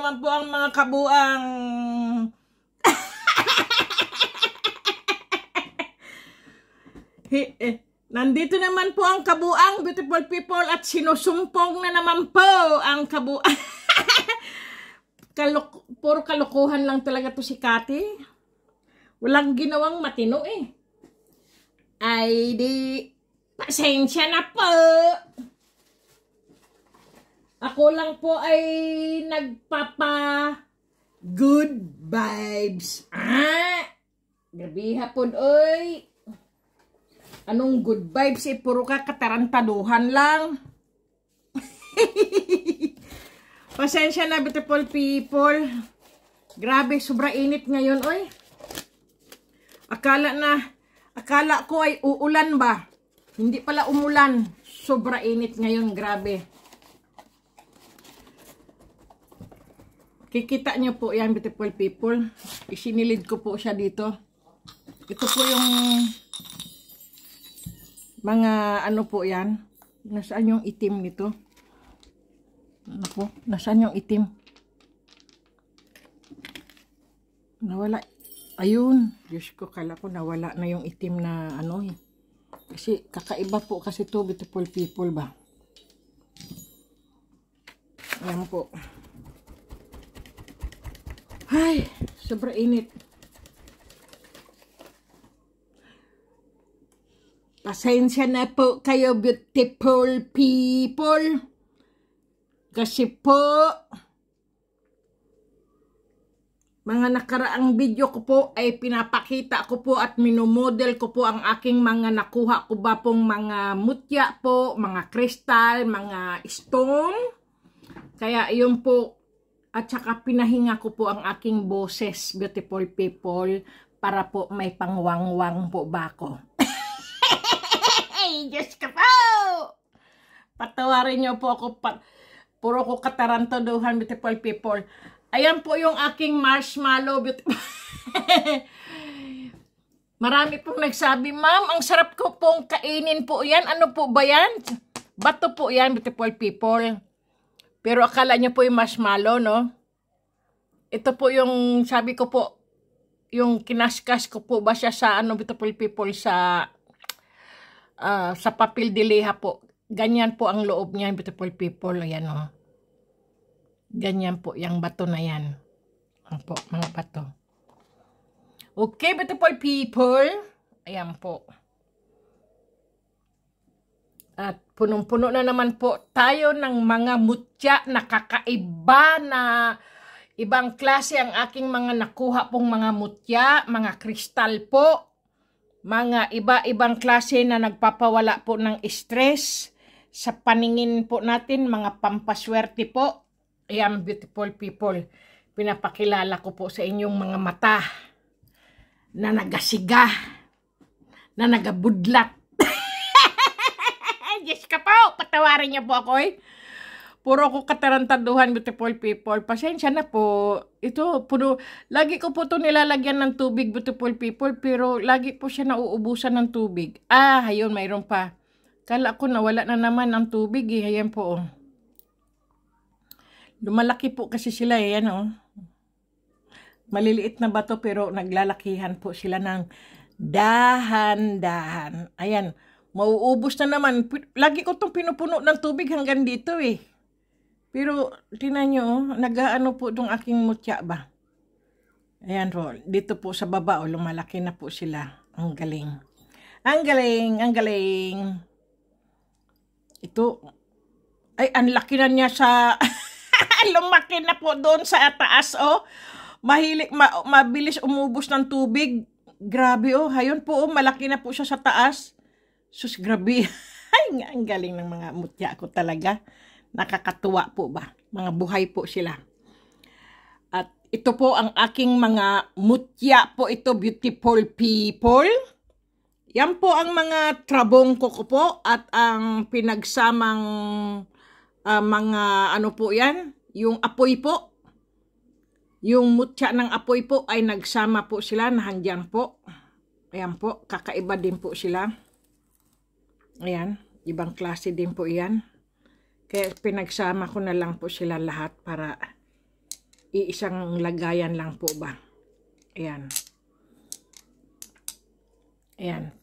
naman po ang mga kabuang nandito naman po ang kabuang beautiful people at sinusumpong na naman po ang kabuang puro kalokohan lang talaga to si Kati. Walang ginawang matino eh. Ay di pasensya na po. Ako lang po ay nagpapa good vibes. Gabi hapon oy. Anong good vibes eh, puro ka katarantaduhan lang. Pasensya na beautiful people. Grabe, sobra init ngayon oy. Akala ko ay uulan ba? Hindi pala umulan. Sobra init ngayon, grabe. Kikita niyo po yan, beautiful people. Isinilid ko po siya dito. Ito po yung mga ano po yan. Nasaan yung itim nito? Ano po? Nasaan yung itim? Nawala. Ayun. Diyos ko, kala ko nawala na yung itim na ano eh. Kasi kakaiba po kasi to beautiful people ba. Ayan po. Ay, sobra init. Pasensya na po kayo beautiful people. Kasi po, mga nakaraang video ko po ay pinapakita ko po at minomodel ko po ang aking mga nakuha ko ba pong mga mutya po, mga kristal, mga stone. Kaya yun po, at saka pinahinga ko po ang aking boses, beautiful people, para po may pangwangwang po ba ako. Ay, Diyos ka po! Patawarin niyo po ako, puro ko katarantaduhan, beautiful people. Ayan po yung aking marshmallow, beautiful. Marami pong nagsabi, ma'am, ang sarap ko pong kainin po yan. Ano po ba yan? Bato po yan, beautiful people. Pero akala niyo po yung marshmallow, no? Ito po yung, sabi ko po, yung kinaskas ko po ba siya sa, ano, beautiful people, sa papel de liha po. Ganyan po ang loob niya, beautiful people. Ayan, oh. Ganyan po, yung bato na yan. Ang po, mga bato. Okay, beautiful people. Ayan po. At punong-puno na naman po tayo ng mga mutya na kakaiba na ibang klase ang aking mga nakuha pong mga mutya, mga kristal po. Mga iba-ibang klase na nagpapawala po ng stress sa paningin po natin, mga pampaswerte po. Ayan, beautiful people, pinapakilala ko po sa inyong mga mata na nagasiga, na nagabudlat. Diyos ka po, patawarin niyo po ako eh. Puro ko katarantaduhan, beautiful people. Pasensya na po. Ito, lagi ko po ito nilalagyan ng tubig, beautiful people, pero lagi po siya nauubusan ng tubig. Ayun, mayroon pa. Kala ko nawala na naman ng tubig eh. Ayan po, oh. Lumalaki po kasi sila eh, ano. Maliliit na bato pero naglalakihan po sila ng dahan-dahan. Ayan, mauubos na naman. Lagi ko itong pinupuno ng tubig hanggang dito eh. Pero, tinan nyo, nag-aano po itong aking mutya ba. Ayan po, dito po sa baba, oh, lumalaki na po sila. Ang galing. Ang galing, ang galing. Ito, ay, ang laki na niya sa... Lumaki na po doon sa taas, oh. Mabilis umubos ng tubig. Grabe, oh. Ayun po, oh, malaki na po siya sa taas. Sus, grabe. Ay, ang galing ng mga mutya ko talaga. Nakakatuwa po ba? Mga buhay po sila. At ito po ang aking mga mutya po ito, beautiful people. Yan po ang mga trabong ko po at ang pinagsamang mga ano po yan. Yung apoy po, yung mutya ng apoy po ay nagsama po sila, nahandyan po. Ayan po, kakaiba din po sila. Ayan, ibang klase din po yan. Kaya pinagsama ko na lang po sila lahat para iisang lagayan lang po ba. Ayan. Ayan.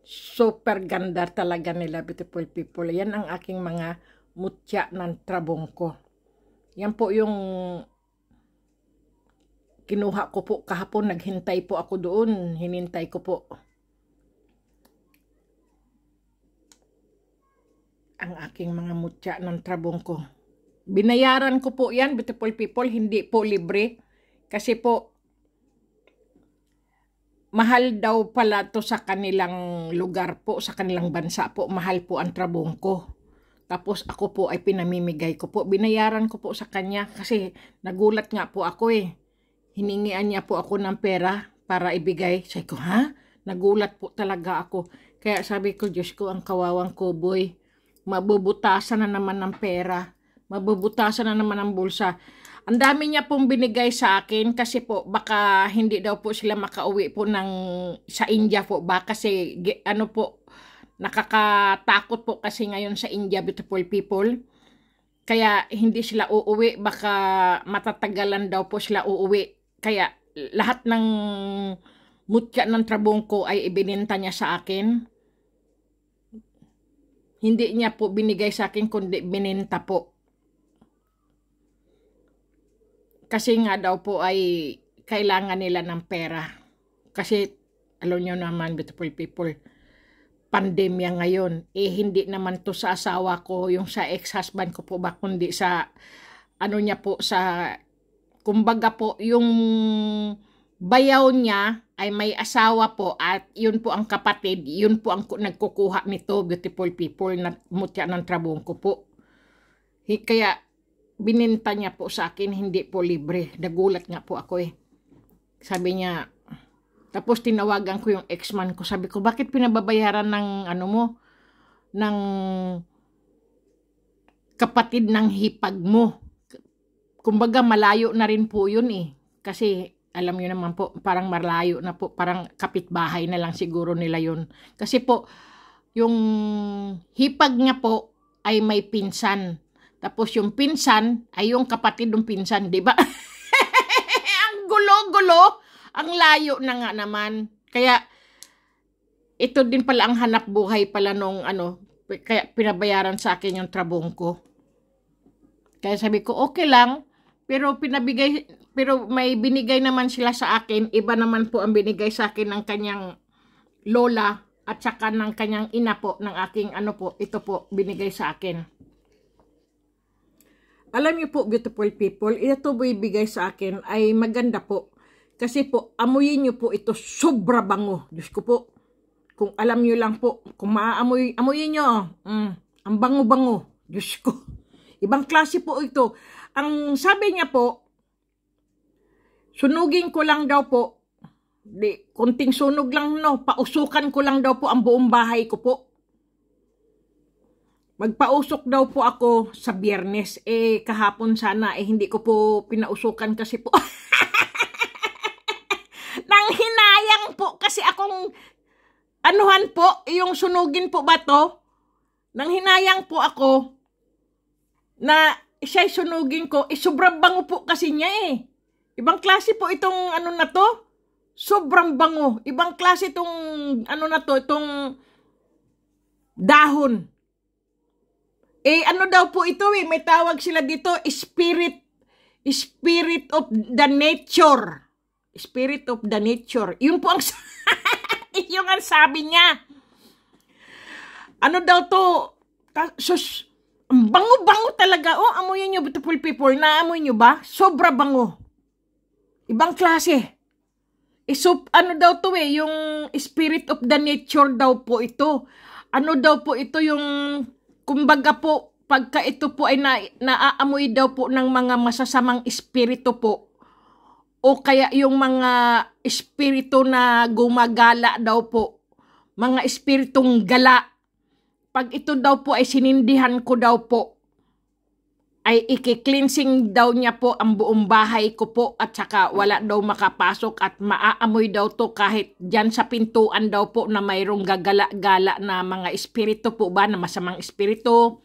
Super ganda talaga nila, beautiful people. Yan ang aking mga mutya ng trabongko. Yan po yung kinuha ko po kahapon. Naghintay po ako doon. Hinintay ko po ang aking mga mutya ng trabongko. Binayaran ko po yan, beautiful people. Hindi po libre. Kasi po, mahal daw pala to sa kanilang lugar po, sa kanilang bansa po. Mahal po ang trabongko. Tapos ako po ay pinamimigay ko po. Binayaran ko po sa kanya kasi nagulat nga po ako eh. Hiningian niya po ako ng pera para ibigay. Sabi ko, ha? Nagulat po talaga ako. Kaya sabi ko, Diyos ko, ang kawawang kuboy. Mabubutasan na naman ng pera. Mabubutasan na naman ng bulsa. Ang dami niya pong binigay sa akin kasi po baka hindi daw po sila makauwi po sa India po ba kasi ano po nakakatakot po kasi ngayon sa India, beautiful people. Kaya hindi sila uuwi, baka matatagalan daw po sila uuwi. Kaya lahat ng mutya ng trabongko ay ibininta niya sa akin. Hindi niya po binigay sa akin kundi bininta po. Kasi nga daw po ay kailangan nila ng pera. Kasi alam nyo naman, beautiful people, pandemya ngayon. Eh hindi naman to sa asawa ko, yung sa ex-husband ko po ba, kundi sa ano niya po, sa kumbaga po yung bayaw niya ay may asawa po at yun po ang kapatid, yun po ang nagkukuha nito, beautiful people, na mutya ng trabongko po. Kaya bininta niya po sa akin, hindi po libre. Nagulat nga po ako eh. Sabi niya, tapos tinawagan ko yung ex-man ko. Sabi ko, bakit pinababayaran ng ano mo, ng kapatid ng hipag mo? Kumbaga malayo na rin po yun eh. Kasi alam niyo naman po, parang malayo na po, parang kapitbahay na lang siguro nila yun. Kasi po, yung hipag niya po ay may pinsan. Tapos yung pinsan ay yung kapatid ng pinsan, di ba? Ang gulo-gulo, ang layo na nga naman. Kaya ito din pala ang hanap buhay pala nung ano, kaya pinabayaran sa akin yung trabongko. Kaya sabi ko, okay lang, pero may binigay naman sila sa akin. Iba naman po ang binigay sa akin ng kanyang lola at saka ng kanyang ina po, ng aking ano po, ito po binigay sa akin. Alam niyo po, beautiful people, ito po ibigay sa akin ay maganda po. Kasi po, amuyin niyo po ito, sobra bango. Diyos ko po, kung alam niyo lang po, kung amuyin niyo, ang bango-bango. Diyos ko, ibang klase po ito. Ang sabi niya po, sunugin ko lang daw po, kunting sunog lang, no, pausukan ko lang daw po ang buong bahay ko po. Magpausok daw po ako sa Biyernes. Eh, kahapon sana, hindi ko po pinausukan kasi po. Nang hinayang po kasi akong, anuhan po, yung sunugin po ba to? Nang hinayang po ako, na siya'y sunugin ko, sobrang bango po kasi niya eh. Ibang klase po itong ano na to. Sobrang bango. Ibang klase itong, ano na to, itong dahon. Eh, ano daw po ito eh, may tawag sila dito, spirit of the nature. Spirit of the nature. Yun po ang, yung ang sabi niya. Ano daw to, sus, bango-bango talaga. Oh, amoyin nyo, beautiful people, naamoy nyo ba? Sobra bango. Ibang klase. Ano daw to eh, yung spirit of the nature daw po ito. Ano daw po ito yung, kumbaga po, pagka ito po ay naaamoy daw po ng mga masasamang espiritu po, o kaya yung mga espiritu na gumagala daw po, mga espiritong gala, pag ito daw po ay sinindihan ko daw po, ay iki-cleansing daw niya po ang buong bahay ko po at saka wala daw makapasok at maaamoy daw to kahit dyan sa pintuan daw po na mayroong gagala-gala na mga espiritu po ba, na masamang espiritu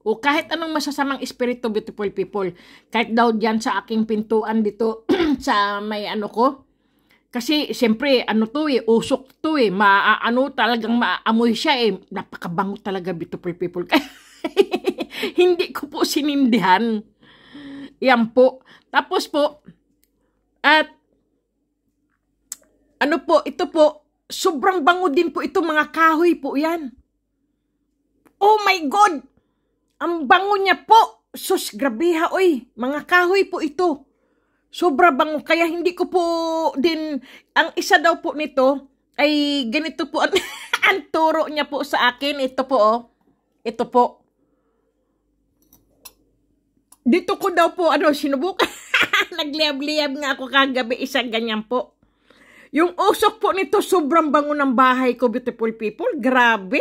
O kahit anong masasamang espiritu, beautiful people. Kahit daw dyan sa aking pintuan dito sa may ano ko. Kasi siyempre, ano to usok to Ano talagang maamoy siya Napakabango talaga, beautiful people. Hindi ko po sinindihan. Yan po. Tapos po, at ano po, ito po, sobrang bango din po ito, mga kahoy po yan. Oh my God! Ang bango niya po. Sus, grabiha, mga kahoy po ito. Sobra bango. Kaya hindi ko po din, ang isa daw po nito, ay ganito po ang turo niya po sa akin. Ito po, Ito po. Dito ko daw po, sinubukan. Nagliyab-liyab nga ako kagabi, isang ganyan po. Yung usok po nito, sobrang bango ng bahay ko, beautiful people. Grabe.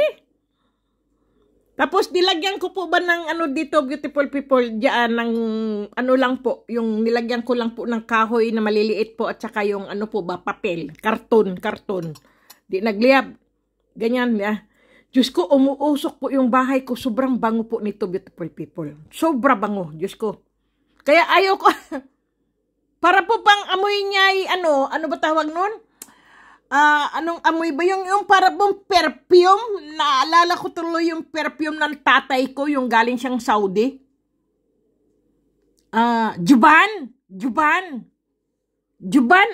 Tapos nilagyan ko po ba ng dito, beautiful people, diyan ng lang po, yung nilagyan ko lang po ng kahoy na maliliit po at saka yung po ba, papel, karton. Di nagliyab. Ganyan ya. Diyos ko, umuusok po yung bahay ko. Sobrang bango po nito, beautiful people. Sobra bango, Diyos ko. Kaya ayaw ko, para po bang amoy niya ay ano ba tawag nun? Anong amoy ba yung para bang perfume? Naalala ko tuloy yung perfume ng tatay ko, yung galing siyang Saudi. Juban,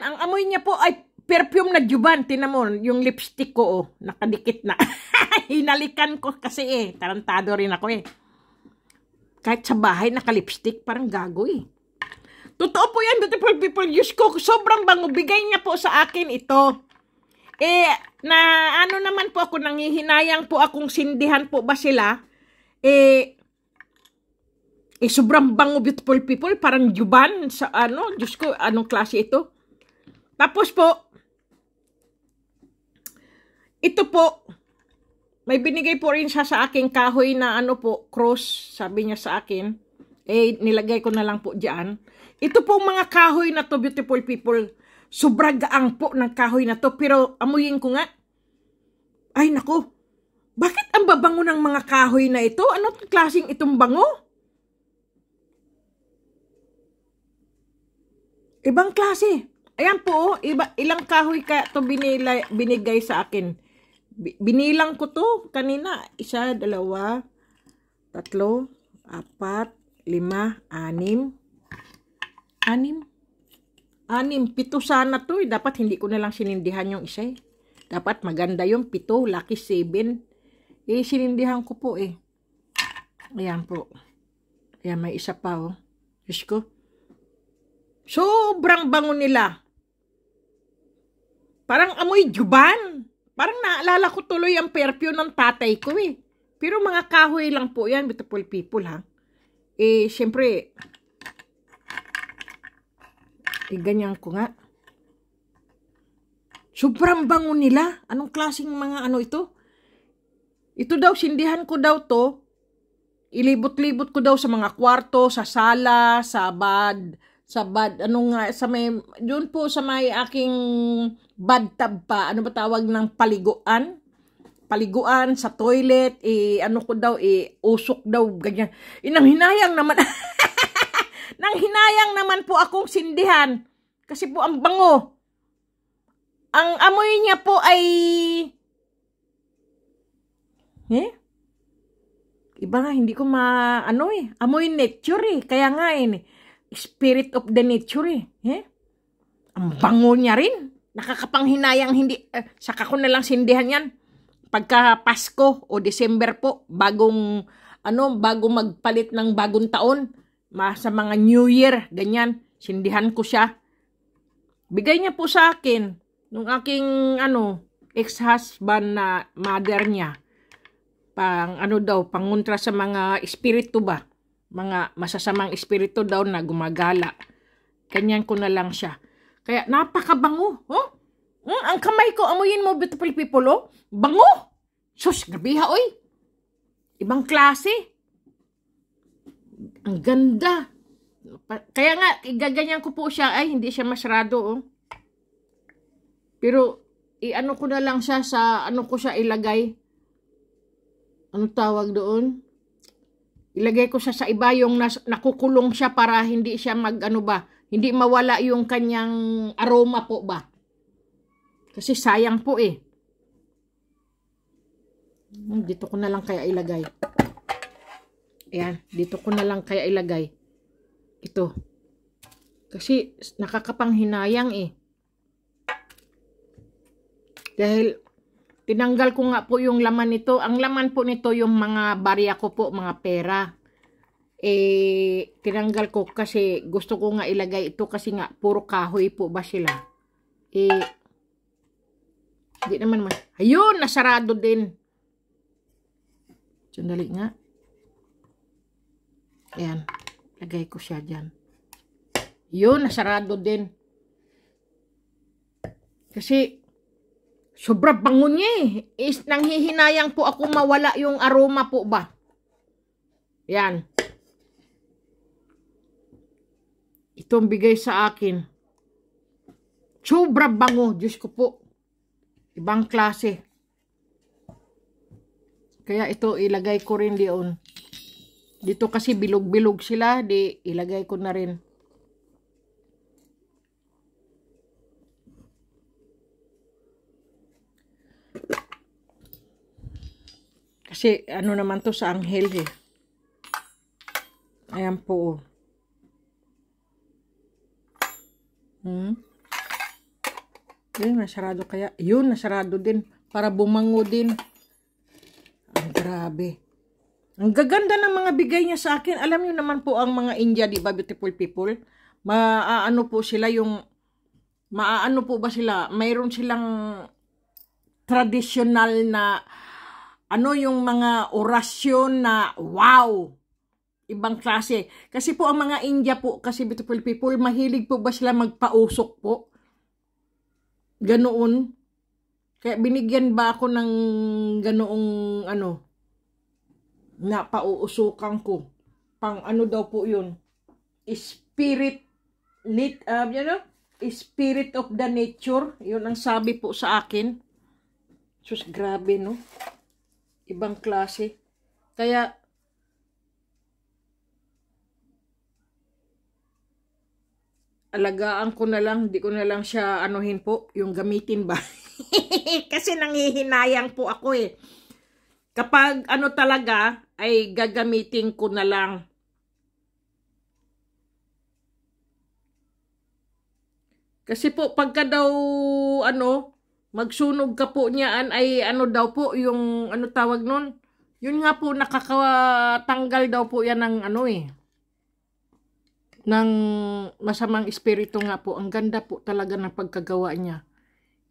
ang amoy niya po ay perfume na Juban. Tinan mo, yung lipstick ko, nakadikit na. Hinalikan ko kasi tarantado rin ako Kahit sa bahay, nakalipstick, parang gago Totoo po yan, beautiful people. Diyos ko, sobrang bango. Bigay niya po sa akin ito. Naman po ako, nanghihinayang po akong sindihan po ba sila. Sobrang bango, beautiful people. Parang Juban sa Diyos ko, anong klase ito? Tapos po, ito po, may binigay po rin siya sa aking kahoy na cross, sabi niya sa akin. Nilagay ko na lang po dyan. Ito po mga kahoy na to, beautiful people. Sobrang gaang po ng kahoy na to. Pero amuyin ko nga. Ay naku. Bakit ang babango ng mga kahoy na ito? Anong klaseng itong bango? Ibang klase. Ayan po. Ilang kahoy kaya to binigay sa akin. Binilang ko to kanina. 1, 2, 3, 4, 5, 6, 6, 7 sana to Dapat hindi ko na lang sinindihan yung isa Dapat maganda yung 7, lucky 7. Sinindihan ko po Ayan po. Ayan, may isa pa Diyos ko. Sobrang bango nila. Parang amoy Juban. Parang naalala ko tuloy ang perfume ng tatay ko Pero mga kahoy lang po yan, beautiful people siyempre, ganyan ko nga. Sobrang bango nila. Anong klaseng mga ito? Ito daw, sindihan ko daw to. Ilibot-libot ko daw sa mga kwarto, sa sala, sa bad, doon po sa may aking bathtub pa. Ano ba tawag ng paliguan? Paliguan, sa toilet, ko daw, usok daw, ganyan. Nang hinayang naman, nang hinayang naman po akong sindihan. Kasi po ang bango. Ang amoy niya po ay iba nga, hindi ko amoy nature Kaya nga spirit of the nature Ang bango niya rin. Nakakapanghinayang saka ko na lang sindihan yan. Pagka Pasko o December po, bago magpalit ng bagong taon, sa mga New Year, ganyan, sindihan ko siya. Bigay niya po sa akin, nung aking, ex-husband na mother niya, panguntra sa mga espiritu ba, mga masasamang espiritu daw na gumagala. Ganyan ko na lang siya. Kaya, napakabango, ang kamay ko, amuyin mo, beautiful people, bango! Sus, gabiha, Ibang klase. Ang ganda. Kaya nga, igaganyan ko po siya. Ay, hindi siya masarado, Pero, ko na lang siya sa, ko siya ilagay. Ano tawag doon? Ilagay ko sa iba yung nakukulong siya para hindi siya hindi mawala yung kanyang aroma po ba. Kasi sayang po eh. Dito ko na lang kaya ilagay. Ayan, dito ko na lang kaya ilagay. Ito. Kasi nakakapanghinayang eh. Dahil tinanggal ko nga po yung laman nito. Ang laman po nito yung mga barya ko po, mga pera. Tinanggal ko kasi gusto ko nga ilagay ito kasi nga puro kahoy po ba sila. Hindi naman ayun, nasarado din. Sandali nga. Ayan, lagay ko siya dyan. Yun, nasarado din. Kasi sobra bango niya eh. Nanghihinayang po ako mawala yung aroma po ba. Yan. Itong bigay sa akin. Sobra bango. Diyos ko po. Ibang klase. Kaya ito ilagay ko rin diyon. Dito kasi bilog-bilog sila. Di ilagay ko na rin. Kasi ano naman to sa anghel eh. Ayan po. Yun, nasarado kaya. Yun, nasarado din. Para bumango din. Ang grabe. Ang gaganda ng mga bigay niya sa akin. Alam niyo naman po ang mga India, di ba, beautiful people? Maaano po sila yung... Maaano po ba sila? Mayroon silang traditional na... Ano yung mga orasyon na wow! Ibang klase. Kasi po ang mga India po, kasi beautiful people, mahilig po ba sila magpausok po? Ganoon. Kaya binigyan ba ako ng ganoong ano, na pauusukan ko. Pang ano daw po yun? Spirit of the nature. Yun ang sabi po sa akin. Sus, grabe no? Ibang klase. Kaya, alagaan ko na lang, di ko na lang siya anuhin po, yung gamitin ba? Kasi nanghihinayang po ako eh. Kapag ano talaga, ay gagamitin ko na lang. Kasi po, pagka daw, ano, magsunog ka po niyaan, ay ano daw po, yung, ano tawag nun? Yun nga po, nakakatanggal daw po yan ng ano eh. Ng masamang espiritu nga po. Ang ganda po talaga ng pagkagawa niya.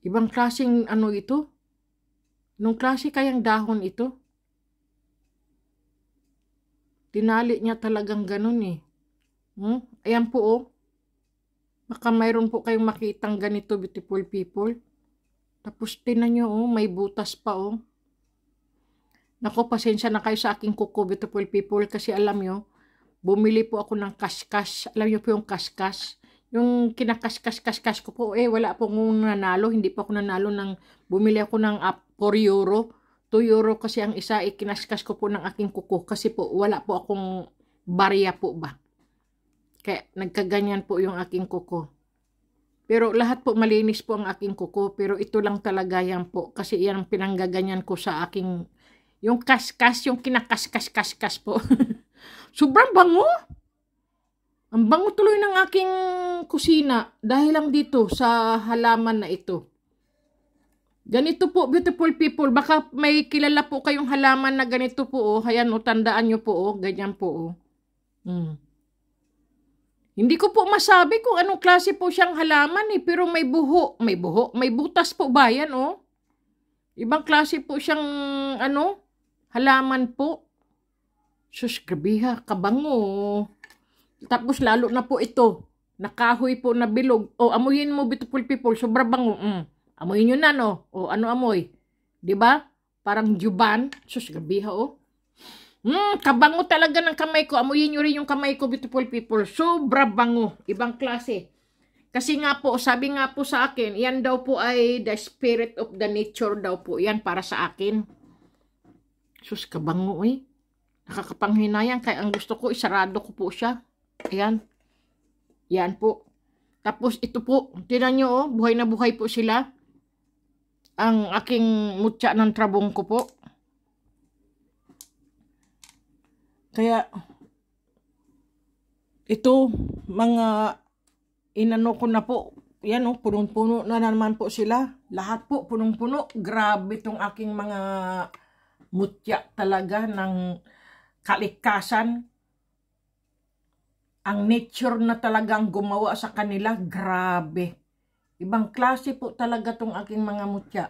Ibang klaseng ano ito? Nung klase kayang dahon ito? Tinali niya talagang ganun eh. Ayan po oh. Baka mayroon po kayong makitang ganito, beautiful people. Tapos tinan nyo oh, may butas pa oh. Nako, pasensya na kayo sa aking kuko, beautiful people. Kasi alam nyo, bumili po ako ng kaskas. Alam nyo po yung kaskas. Yung kinakaskas ko po, wala po akong nanalo. Hindi po ako nanalo ng, bumili ako ng 4 euro. 2 euro kasi ang isa, kinaskas ko po ng aking kuko. Kasi po, wala po akong barya po ba. Kaya nagkaganyan po yung aking kuko. Pero lahat po malinis po ang aking kuko. Pero ito lang talaga yan po. Kasi yan ang pinanggaganyan ko sa aking, yung kaskas, yung kinakaskas po. Sobrang bango. Ang bango tuloy ng aking kusina dahil lang dito sa halaman na ito. Ganito po, beautiful people. Baka may kilala po kayong halaman na ganito po. Ayan, tandaan nyo po. Ganyan po. Hindi ko po masabi kung anong klase po siyang halaman eh. Pero may buho. May butas po ba yan Ibang klase po siyang halaman po. Sus, grabiha, kabango. Tapos lalo na po ito. Nakahoy po na bilog. Amuyin mo, beautiful people. Sobra bango. Amuyin nyo na, no? Ano amoy? Diba? Parang juban. Sus, grabiha, kabango talaga ng kamay ko. Amuyin nyo rin yung kamay ko, beautiful people. Sobra bango. Ibang klase. Kasi nga po, sabi nga po sa akin, yan daw po ay the spirit of the nature daw po. Yan para sa akin. Sus, kabango Nakakapanghinayang, kaya ang gusto ko, isarado ko po siya. Ayan. Yan po. Tapos ito po, tinan nyo oh, buhay na buhay po sila. Ang aking mutya ng trabong ko po. Kaya, ito, mga inano ko na po. Yan oh, punong-puno na naman po sila. Lahat po, punong-puno. Grabe itong aking mga mutya talaga ng kalikasan. Ang nature na talagang gumawa sa kanila, grabe. Ibang klase po talaga itong aking mga mutya.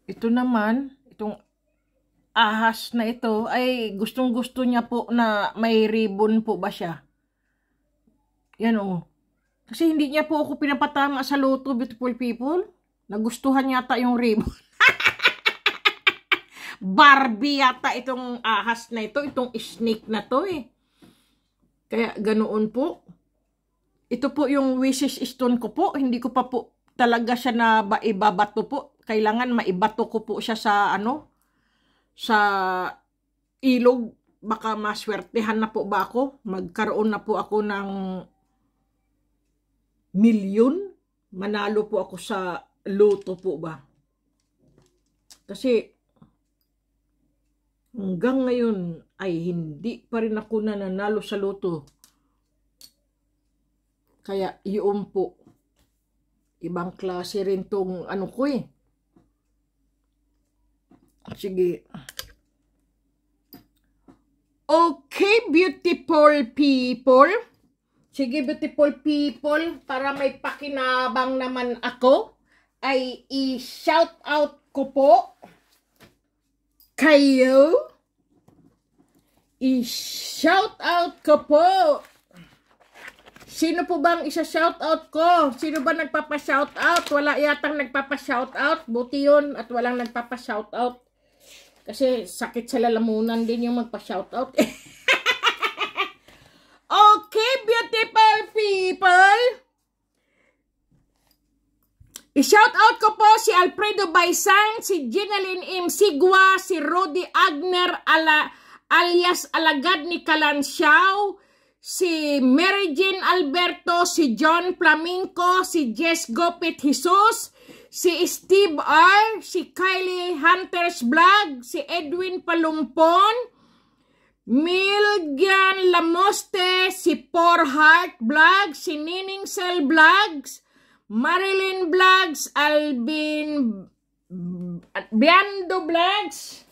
Ito naman, itong ahas na ito, ay gustong-gusto niya po na may ribbon po ba siya. Yan o. Kasi hindi niya po ako pinapatama sa loto, beautiful people. Nagustuhan yata yung ribbon. Barbie yata itong ahas na ito, itong snake na to eh. Kaya ganoon po. Ito po yung wishes stone ko po. Hindi ko pa po talaga siya na ibabato po. Kailangan maibato ko po siya sa ano, sa ilog. Baka maswertehan na po ba ako? Magkaroon na po ako ng milyon. Manalo po ako sa loto po ba? Kasi hanggang ngayon ay hindi pa rin ako nananalo sa loto. Kaya yun po. Ibang klase rin tong ano ko eh. Sige. Okay, beautiful people. Sige, beautiful people. Para may pakinabang naman ako, ay i-shout out ko po kayo. I-shout out ko po. Sino po bang isa-shout out ko? Sino ba nagpapa-shout out? Wala yatang nagpapa-shout out. Buti yun at walang nagpapa-shout out. Kasi sakit sa lalamunan din yung magpa-shout out. Okay, beautiful people. I-shout out ko po si Alfredo Baisan, si Ginaline M. Sigwa, si Rudy Agner alias Alagad ni Kalansiao, si Mary Jean Alberto, si John Flamenco, si Jess Gopit Jesus, si Steve R, si Kylie Hunters Vlog, si Edwin Palumpon, Milgan Lamoste, si Poor Heart Vlog, si Nining Cell Vlogs, Marilyn Vlogs, Alvin Biando Vlogs,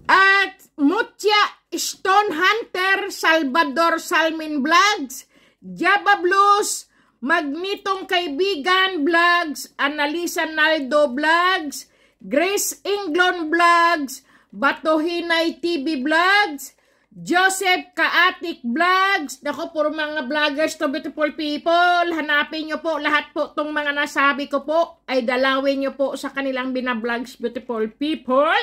at Mutya Stone Hunter, Salvador Salmin Vlogs, Java Blues, Magnitong Kaibigan Vlogs, Analisa Naldo Vlogs, Grace Englon Vlogs, Batohinay TV Vlogs, Joseph Kaatik Vlogs. Naku, puro mga vloggers to, beautiful people. Hanapin nyo po lahat po tong mga nasabi ko po. Ay dalawin nyo po sa kanilang binavlogs, beautiful people.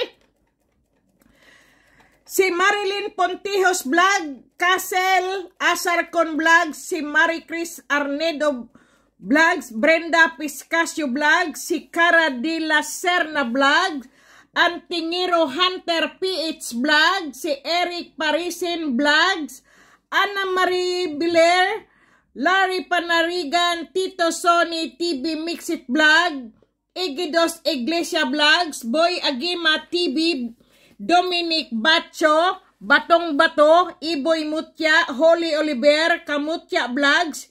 Si Marilyn Pontijos Vlog, Casel Asarcon Vlogs, si Marie Chris Arnedo Vlogs, Brenda Piscasio Vlogs, si Cara de la Serna Vlogs, Antingiro Hunter PH Vlog, si Eric Parisen Vlogs, Ana Marie Biler, Larry Panarigan, Tito Sony TV Mixit Vlog, Egidos Iglesia Vlogs, Boy Agima TV, Dominic Bacho, Batong Bato, Iboy Mutya, Holy Oliver, Kamutya Vlogs,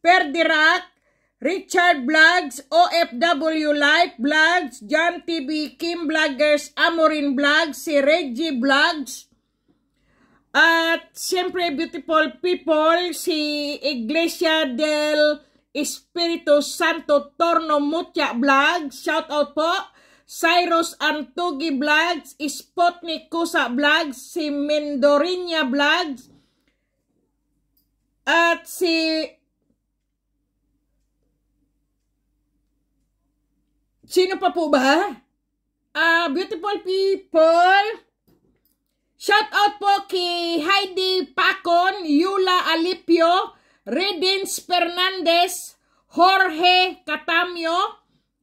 Perdirac, Richard Vlogs, OFW Life Vlogs, John TV, Kim Vloggers, Amorin Vlogs, si Reggie Vlogs, at siyempre beautiful people, si Iglesia del Espiritu Santo Torno Mutya Vlogs, shout out po, Cyrus Antugi Vlogs, Spotnik Kusa Vlogs, si Mendorinya Vlogs, at si sino pa po ba? Beautiful people. Shout out po kay Heidi Pacon, Yula Alipio, Redens Fernandez, Jorge Catamio,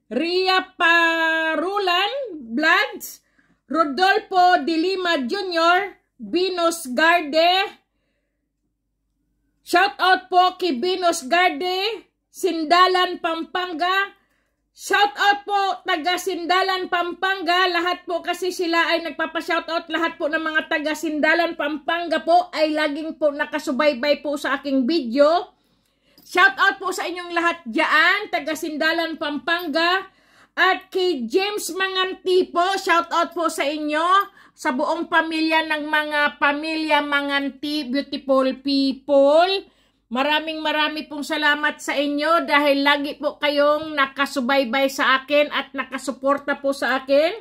Ria Parulan Vlogs, Rodolfo de Lima Jr., Venus Garde. Shout out po kay Venus Garde, Sindalan, Pampanga. Shout out po taga Sindalan, Pampanga. Lahat po kasi sila ay nagpapa-shout out. Lahat po ng mga taga Sindalan, Pampanga po ay laging po nakasubaybay po sa aking video. Shout out po sa inyong lahat diyan, taga Sindalan, Pampanga. At kay James Manganti po, shout out po sa inyo, sa buong pamilya ng mga pamilya Manganti, beautiful people. Marami pong salamat sa inyo dahil lagi po kayong nakasubaybay sa akin at nakasuporta po sa akin,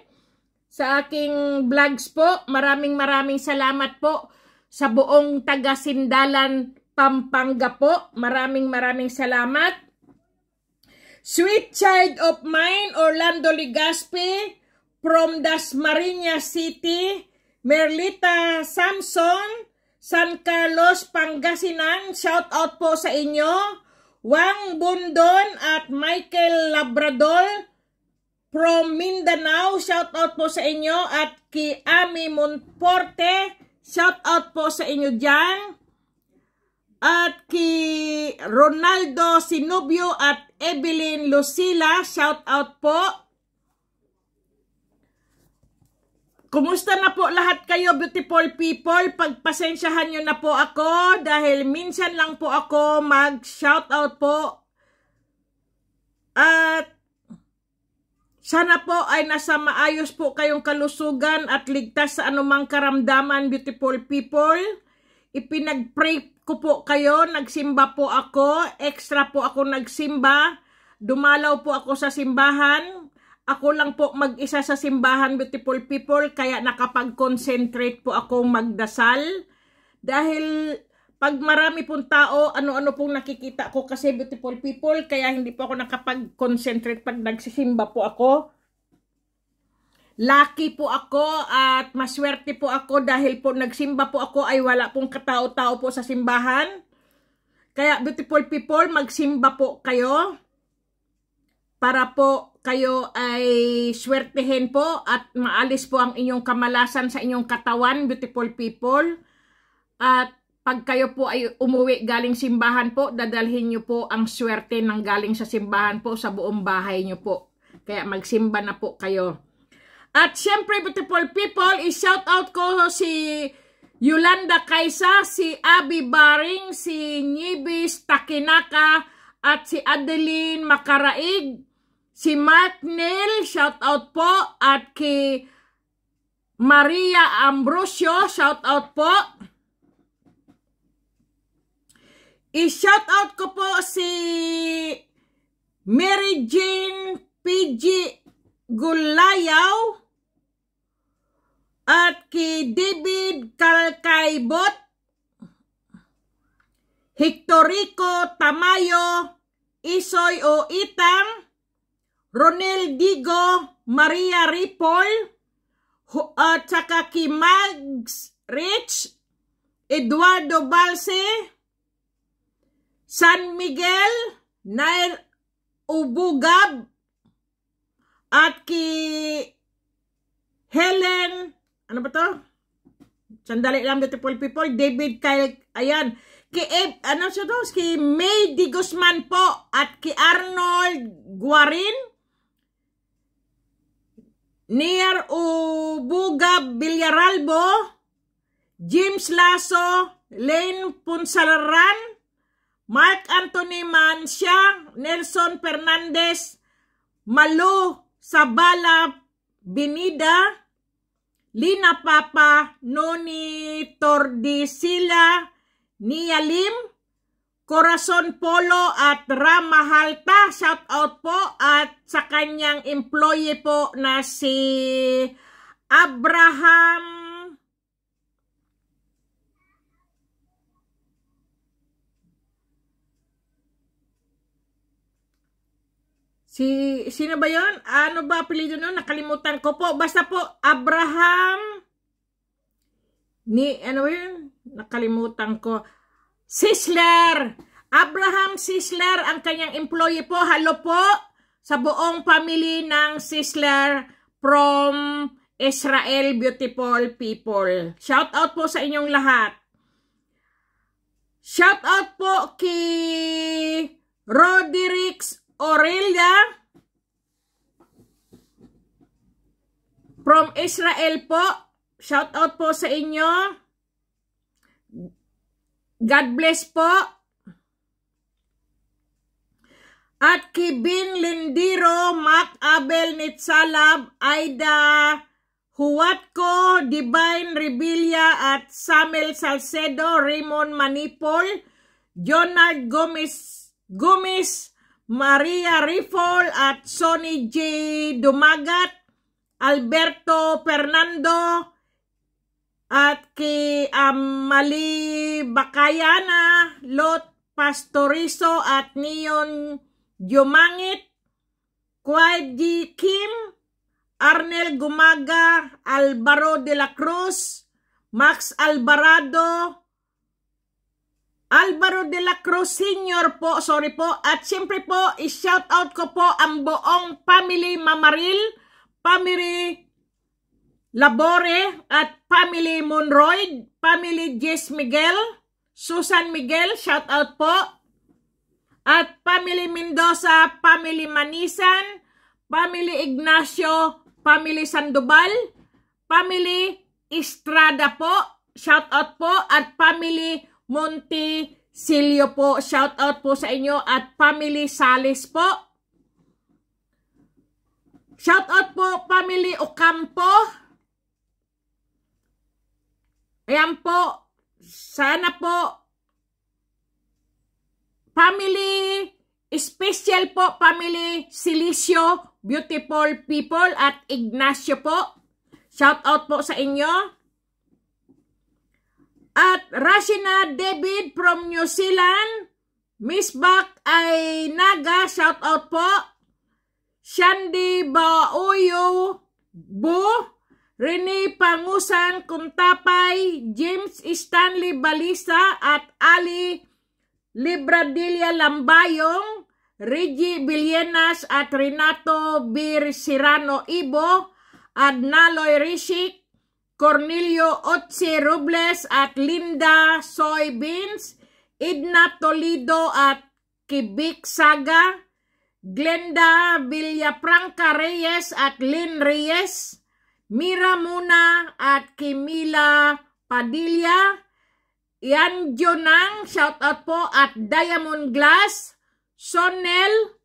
sa aking vlogs po. Maraming salamat po sa buong taga Sindalan, Pampanga po. Maraming salamat. Sweet child of mine, Orlando Ligaspi, from Dasmariñas City, Merlita Samson, San Carlos, Pangasinan, shout out po sa inyo. Wang Bundon at Michael Labrador, from Mindanao, shout out po sa inyo. At kay Ami Monforte, shout out po sa inyo dyan. At kay Ronaldo Sinubio at Evelyn Lucila, shout out po. Kumusta na po lahat kayo, beautiful people? Pagpasensyahan nyo na po ako dahil minsan lang po ako mag-shout out po. At sana po ay nasa maayos po kayong kalusugan at ligtas sa anumang karamdaman, beautiful people. Ipinag-pray ko po kayo, nagsimba po ako, extra po ako nagsimba, dumalaw po ako sa simbahan, ako lang po mag-isa sa simbahan, beautiful people, kaya nakapag-concentrate po ako magdasal, dahil pag marami pong tao, ano-ano pong nakikita ko kasi, beautiful people, kaya hindi po ako nakapag-concentrate pag nagsisimba po ako. Lucky po ako at maswerte po ako dahil po nagsimba po ako ay wala pong katao-tao po sa simbahan. Kaya beautiful people, magsimba po kayo para po kayo ay swertehin po at maalis po ang inyong kamalasan sa inyong katawan, beautiful people. At pag kayo po ay umuwi galing simbahan po, dadalhin nyo po ang swerte ng galing sa simbahan po sa buong bahay nyo po. Kaya magsimba na po kayo. At syempre, beautiful people, i-shout out ko si Yolanda Kaisa, si Abby Baring, si Nibis Takinaka, at si Adeline Makaraig, si Mark Neil, shout out po, at kay Maria Ambrosio, shout out po. I-shout out ko po si Mary Jane PG Gulayaw at kay David Calcaibot, Hectorico Tamayo, Isoy o Itang, Ronel Digo, Maria Ripoll, at saka kay Mags Rich, Eduardo Balse, San Miguel, Nair Ubugab, at kay Helen, ano ba to? Sandali lang, beautiful people. David Kyle, ayan. Kay, ano siya to? Kay May Di Guzman po. At kay Arnold Guarin. Nier Ubugab Villaralbo. James Lasso. Lane Punsalaran. Mark Anthony Mancia. Nelson Fernandez. Malu Sabala Binida, Lina Papa, Noni Tordisila, Nia Lim, Corazon Polo at Rama Halta, shout out po, at sa kanyang employee po na si Abraham sino ba yon? Ano ba apelyido nun? Nakalimutan ko po. Basta po, Abraham ano yun? Nakalimutan ko. Sisler! Abraham Sisler, ang kanyang employee po. Hello po sa buong family ng Sisler from Israel beautiful people. Shout out po sa inyong lahat. Shout out po kay Roderick Aurelia from Israel po. Shout out po sa inyo. God bless po. At Kibin Lindiro, Mac Abel Nitsalab, Aida Huwatko, Divine Rebilla at Samuel Salcedo, Raymond Manipol, Jonard Gomez, Maria Rifol at Sonny J. Dumagat, Alberto Fernando at kay Mali Bakayana, Lot Pastorizo at Neon Jumangit, Kwaji Kim, Arnel Gumaga, Alvaro de la Cruz, Max Alvarado, Alvaro de la Cruz Senior po, sorry po. At siyempre po, i-shout out ko po ang buong family Mamaril, family Labore, at family Monroy, family Jess Miguel, Susan Miguel, shout out po. At family Mendoza, family Manisan, family Ignacio, family Sandoval, family Estrada po, shout out po. At family Monticelio po, shout out po sa inyo. At family Salis po. Shout out po family Ocampo. Ayan po, sana po family special po, family Silicio, beautiful people at Ignacio po. Shout out po sa inyo. At Rashina David from New Zealand, Miss Bak ay Naga, shout out po. Shandy Baoyo Bu, Rene Pangusan Kuntapay, James Stanley Balisa at Ali Libradilla Lambayong, Reggie Villenas at Renato Bir Sirano Ibo, Adnaloy Rishik, Cornelio Otse Robles at Linda Soybeans, Edna Toledo at Kibik Saga, Glenda Villafranca Reyes at Lynn Reyes, Mira Muna at Kimila Padilla, Yan Jonang, shout out po, at Diamond Glass, Sonel,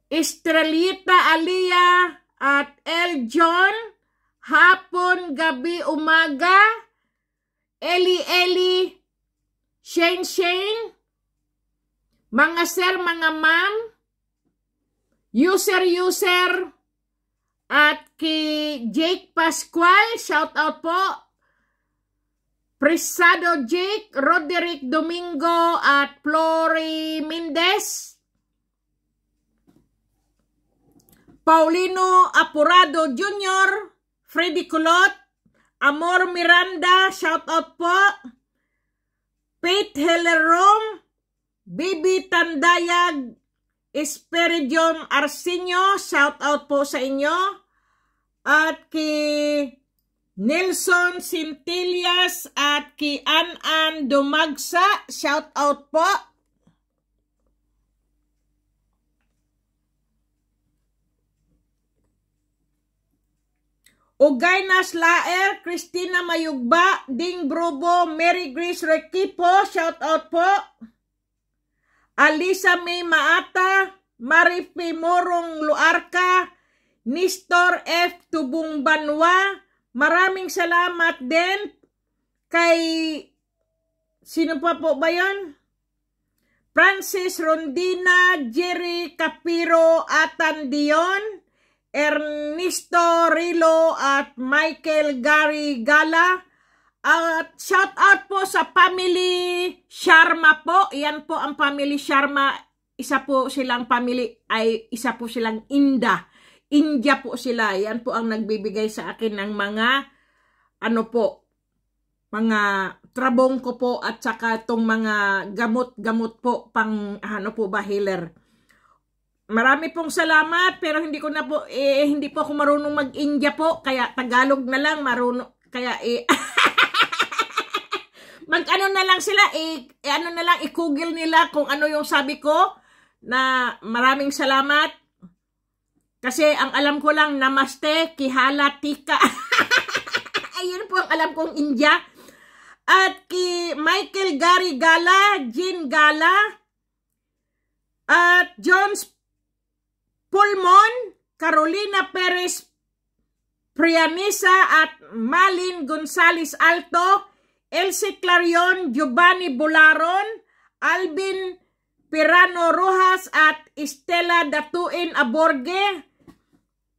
Estrelita Alia at El John, hapon, gabi, umaga, Eli, Shane, mga sir, mga ma'am, user, at kay Jake Pascual, shout out po, Presado Jake, Roderick Domingo at Flory Mendez, Paulino Apurado Jr., Freddy Culot, Amor Miranda, shout out po, Pete Hellerom, Bibi Tandayag, Esperidion Arsenio, shout out po sa inyo, at kay Nelson Sintillas at kay An Dumagsa, shout out po. Ugaynas Laer, Christina Mayugba, Ding Brobo, Mary Grace Requipo, shout out po. Alisa May Maata, Marife Morong Luarca, Nestor F. Tubong Banwa, maraming salamat din kay, sino pa po ba yan? Francis Rondina, Jerry Capiro, Atan Dion, Ernesto Rilo at Michael Gary Gala. At shout out po sa family Sharma po. Yan po ang family Sharma. Isa po silang family, ay isa po silang India po sila. Yan po ang nagbibigay sa akin ng mga mga trabong ko po at saka itong mga gamot po pang healer. marami pong salamat, pero hindi ko na po, hindi po ako marunong mag-India po, kaya Tagalog na lang, marunong, kaya mag-ano na lang sila, ano na lang, i-google nila kung ano yung sabi ko, na maraming salamat. Kasi ang alam ko lang, namaste, kihala, tika. Ayun po ang alam kong India. At ki Michael Gary Gala, Jean Gala, at Jones Pulmon, Carolina Perez Prianisa, at Malin Gonzales Alto, Elsie Clarion, Giovanni Bularon, Alvin Pirano Rojas, at Estela Datuin Aborge,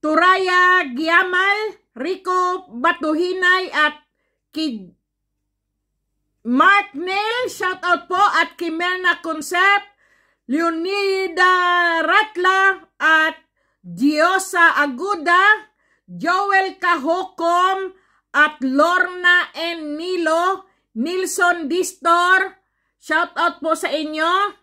Turaya Giamal, Rico Batuhinay, at ki Mark Neil, shout out po, at Kimerna Concept, Leonida Ratla, at Diosa Aguda, Joel Cahokom, at Lorna N. Nilo, Nilson Distor, shout out po sa inyo.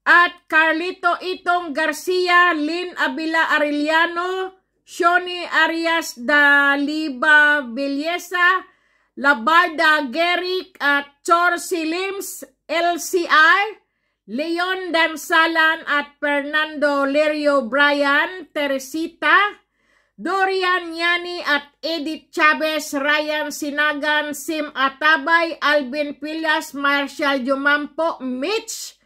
At Carlito Itong Garcia, Lynn Abila Arellano, Shoni Arias da Liba Belleza, Labarda Geric, at Chor Silims, LCR, Leon Dansalan, at Fernando Lerio Brian, Teresita, Dorian Yani, at Edith Chavez, Ryan Sinagan, Sim Atabay, Alvin Pilas, Marshall Jumampo, Mitch,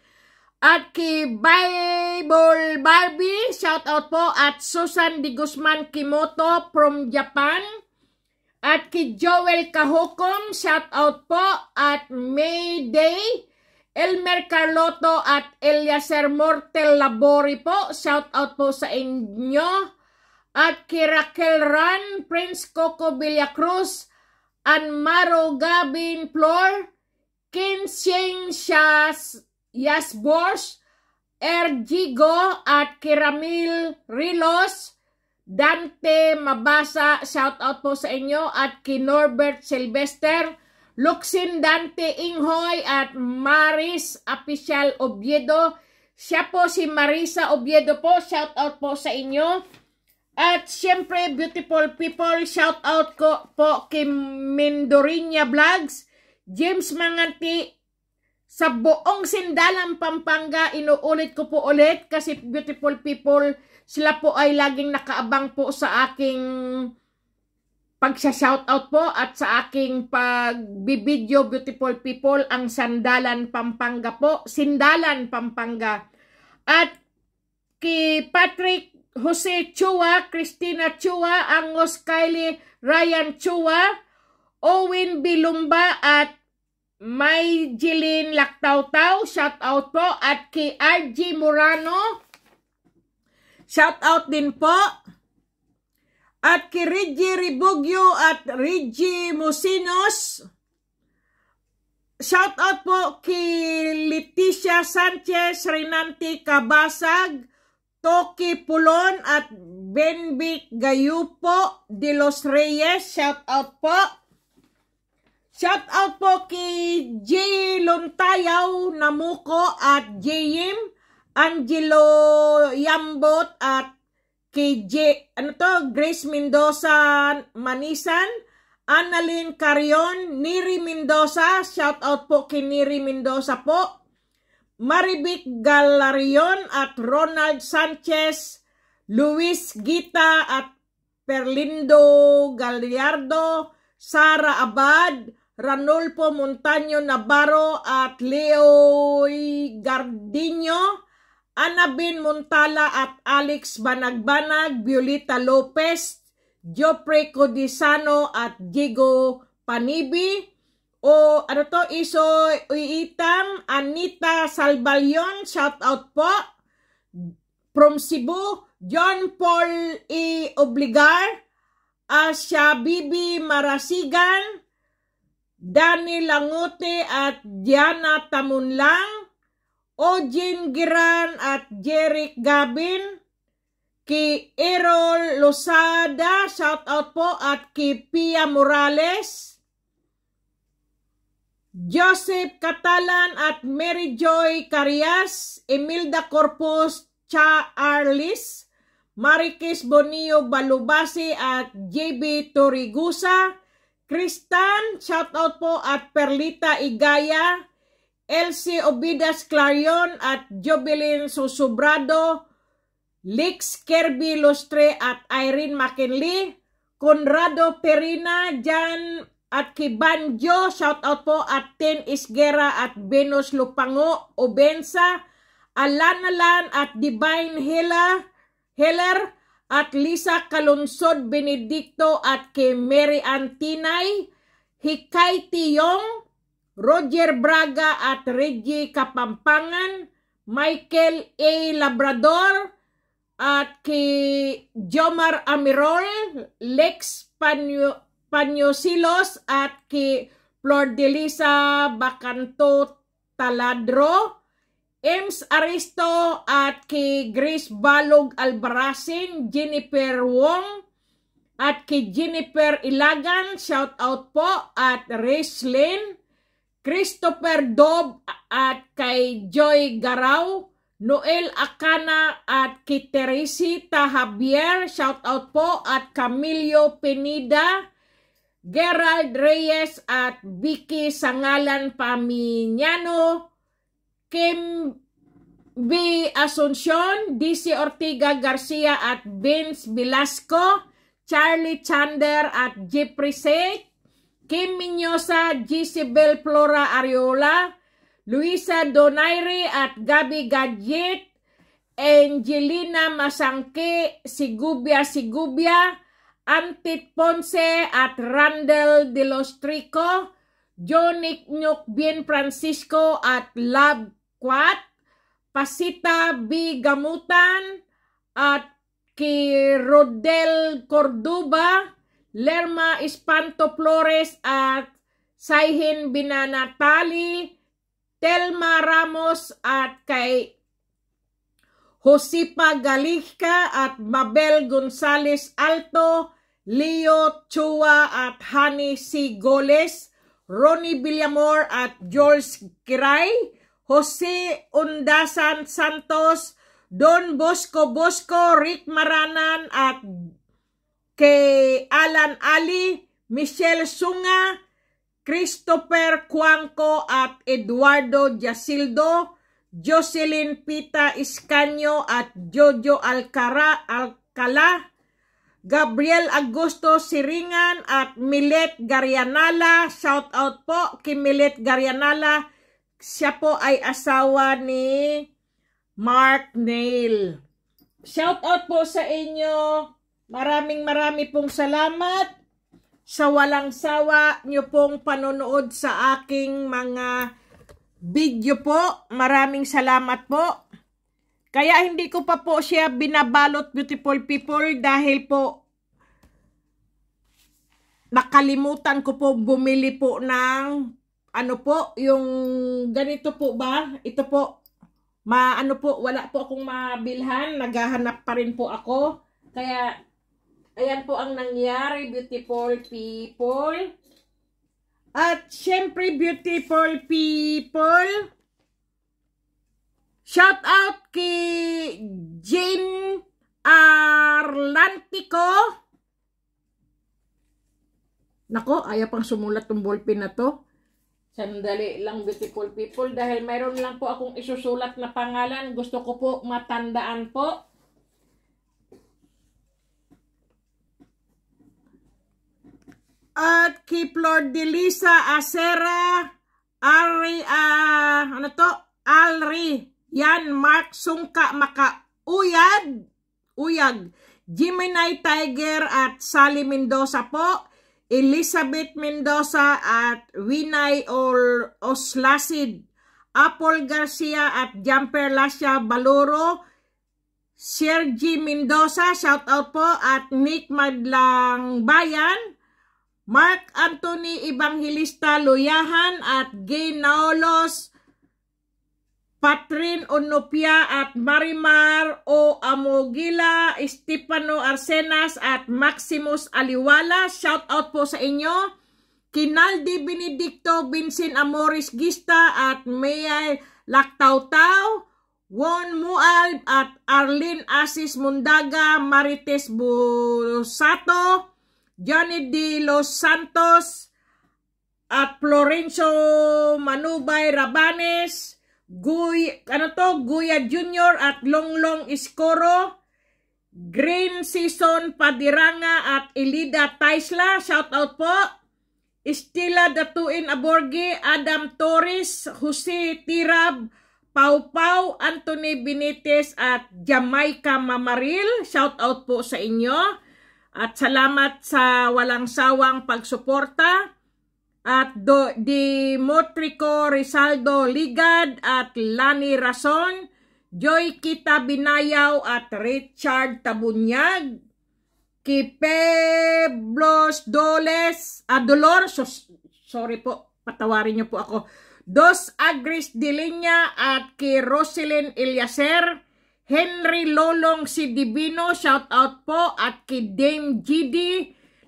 at ki Bible Barbie, shout out po, at Susan Di Guzman Kimoto from Japan, at ki Joel Cahokom, shout out po, at Mayday, Elmer Carloto, at Eliaser Mortel Labori po, shout out po sa inyo, at ki Raquel Ran, Prince Coco Villacruz, and Maro Gabin Flor, Kinsing Shas Yasbors, Ergigo, at Kiramil Rilos, Dante Mabasa, shout out po sa inyo, at ki Norbert Silvester, Luxin Dante Inghoy, at Maris Official Oviedo. Siya po si Marisa Oviedo po, shout out po sa inyo. At syempre, beautiful people, shout out ko po kay Mendorinia Vlogs, James Manganti, sa buong Sindalan, Pampanga. Inuulit ko po ulit kasi beautiful people, sila po ay laging nakaabang po sa aking pagsha-shoutout po at sa aking pagbibideo, beautiful people, ang Sandalan, Pampanga po. Sindalan, Pampanga. At kay Patrick Jose Chua, Christina Chua, Angos Kylie, Ryan Chua, Owen Bilumba, at May Jilin Laktaw-taw, shout out po, at kay RG Murano, shout out din po, at kay Reggie Ribugyo at Reggie Musinos, shout out po kay Leticia Sanchez, Renante Cabasag, Toki Pulon, at Benvic Gayupo de los Reyes, shout out po. Shout out po kay J. Lontayaw Namuko, at Jim Angelo Yambot, at kay Grace Mendoza Manisan, Annalyn Carion, Niri Mendoza, shout out po kay Niri Mendoza po, Marivic Galarion, at Ronald Sanchez, Luis Gita, at Perlindo Gallardo, Sara Abad, Ranulfo Montaño Navarro, at Leo Gardino, Annabin Montala, at Alex Banagbanag, Violeta Lopez, Jopre Codisano, at Diego Panibi, o ano to, Iso Iitam, Anita Salbalyon, shout out po, from Cebu, John Paul E. Obligar, Asya Bibi Marasigan, Dani Langote, at Diana Tamunlang, Ojin Giran, at Jeric Gabin, ki Errol Losada, shout out po, at ki Pia Morales, Joseph Catalan, at Mary Joy Carias, Emilda Corpus Charles, Mariquez Bonillo Balubasi at JB Torigusa, Kristan, shoutout po at Perlita Igaya, Elsie Obidas Clarion at Jovelyn Susubrado, Lix Kirby Lustre at Irene McKinley, Conrado Perina, Jan at Kibanjo, shoutout po at Ten Isguera at Venus Lupango, Obensa, Alanalan at Divine Heller at Lisa Kalunsod Benedicto at kay Mary Antinay, Hikay Tiyong, Roger Braga at Reggie Kapampangan, Michael A. Labrador at kay Jomar Amirol, Lex Panyosilos at kay Flor de Lisa Bacanto Taladro, Ems Aristo at kay Grace Balog Albarazin, Jennifer Wong at kay Jennifer Ilagan, shout out po at Reslyn, Christopher Dob at kay Joy Garaw, Noel Akana at kay Teresita Javier, shout out po at Camilio Penida, Gerald Reyes at Vicky Sangalan Pamiñano, Kim B. Asuncion, DC Ortiga Garcia at Vince Velasco, Charlie Chander at Jeffrey Sate, Kim Minyosa, Gisabel Flora Ariola, Luisa Donaire at Gabi Gadget, Angelina Masangke, Sigubia, Antit Ponce at Randall De Los Trico, Jonik Nyuk Bien Francisco at Lab Quat, Pasita B. Gamutan at kay Rodel Cordoba, Lerma Espanto Flores at Saihin Binanatali, Telma Ramos at kay Josipa Galihka at Mabel Gonzales Alto, Leo Chua at Hani C. Goles, Ronnie Villamor at George Kiray, Jose Undasan Santos, Don Bosco, Rick Maranan at kay Alan Ali, Michelle Sunga, Christopher Cuanco at Eduardo Jasildo, Jocelyn Pita Iscanio at Jojo Alcala, Gabriel Augusto Siringan at Milet Garianala, shout out po kay Milet Garianala. Siya po ay asawa ni Mark Neil. Shout out po sa inyo. Marami pong salamat sa walang sawa nyo pong panonood sa aking mga video po. Maraming salamat po. Kaya hindi ko pa po siya binabalot, beautiful people, dahil po nakalimutan ko po bumili po ng ano po, yung ganito po ba? Ito po, wala po akong mabilhan. Naghahanap pa rin po ako. Kaya, ayan po ang nangyari, beautiful people. At syempre, beautiful people, shout out kay Jane Arlantico. Nako, ayaw pang sumulat ng ballpen na to. Sandali lang, beautiful people, dahil mayroon lang po akong isusulat na pangalan. Gusto ko po matandaan po. At kay Flor de Lisa Acera, Alri, yan, Mark Sungka Uyag, Gemini Tiger at Sally Mendoza po, Elizabeth Mendoza at Winay Oslasid, Apple Garcia at Jumper Lasha Baloro, Sergi Mendoza, shout out po, at Nick Madlang Bayan, Mark Anthony Evangelista Loyahan at Gay Naolos, Patrin Onopia at Marimar O Amogila, Estefano Arsenas at Maximus Aliwala. Shout out po sa inyo. Kinaldi Benedicto, Vincent Amoris Gista at Mayay Laktaw-Taw, Won Mualb at Arlene Asis Mundaga, Marites Busato, Johnny D. Los Santos, at Florencio Manubay Rabanes, Guya Jr. at Longlong Iskoro, Green Season Padiranga at Elida Taisla, shout out po. Estila Datuin Aborgi, Adam Torres, Jose Tirab, Pau Pau, Anthony Benitez at Jamaica Mamaril, shout out po sa inyo. At salamat sa walang sawang pagsuporta. At Dimotrico Rizaldo Ligad at Lani Rason, Joy Kita Binayaw at Richard Tabunyag, Kipeblos Dolor, sorry po, patawarin niyo po ako, Dos Agris Dilinya at kay Roselyn Eliaser, Henry Lolong si Divino, shout out po, at kay Dame GD,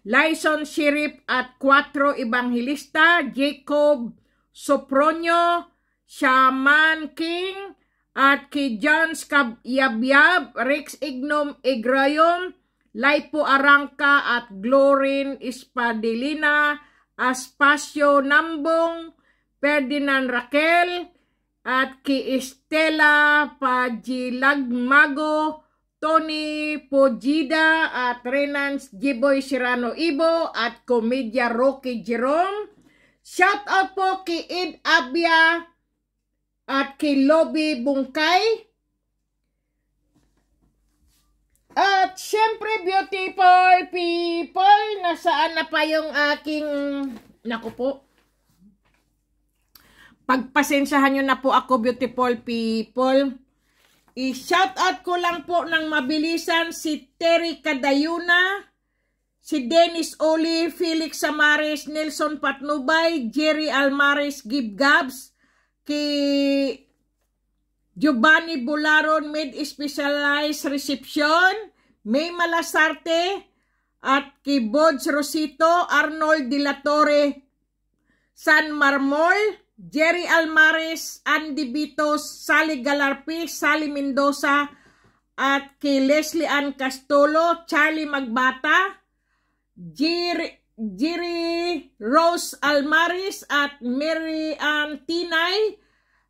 Lyson Shirip at 4 Evangelista, Jacob Sopronio, Shaman King, at kay John Yabyab, Rex Ignom Igrayom, Laipo Arangka at Glorin Espadilina, Aspacio Nambong, Ferdinand Raquel, at kay Estela Pagilagmago, Tony Pojida at Renans Giboy Serrano Ibo at Komedya Rocky Jerome. Shout out po kay Ed Abia at kay Lobby Bungkay. At syempre beautiful people, nasaan na pa yung aking, naku po, pagpasensyahan nyo na po ako beautiful people. I-shout out ko lang po ng mabilisan si Terry Cadayuna, si Dennis Oli, Felix Samares, Nelson Patnubay, Jerry Almares Gibgabs, kay Giovanni Bularon Med Specialized Reception, May Malasarte, at kay Bods Rosito, Arnold De La Torre, San Marmol, Jerry Almares, Andy Bitos, Sally Galarpi, Sally Mendoza, at kay Leslie Ann Castolo, Charlie Magbata, Jerry Rose Almares, at Mary Ann Tinay,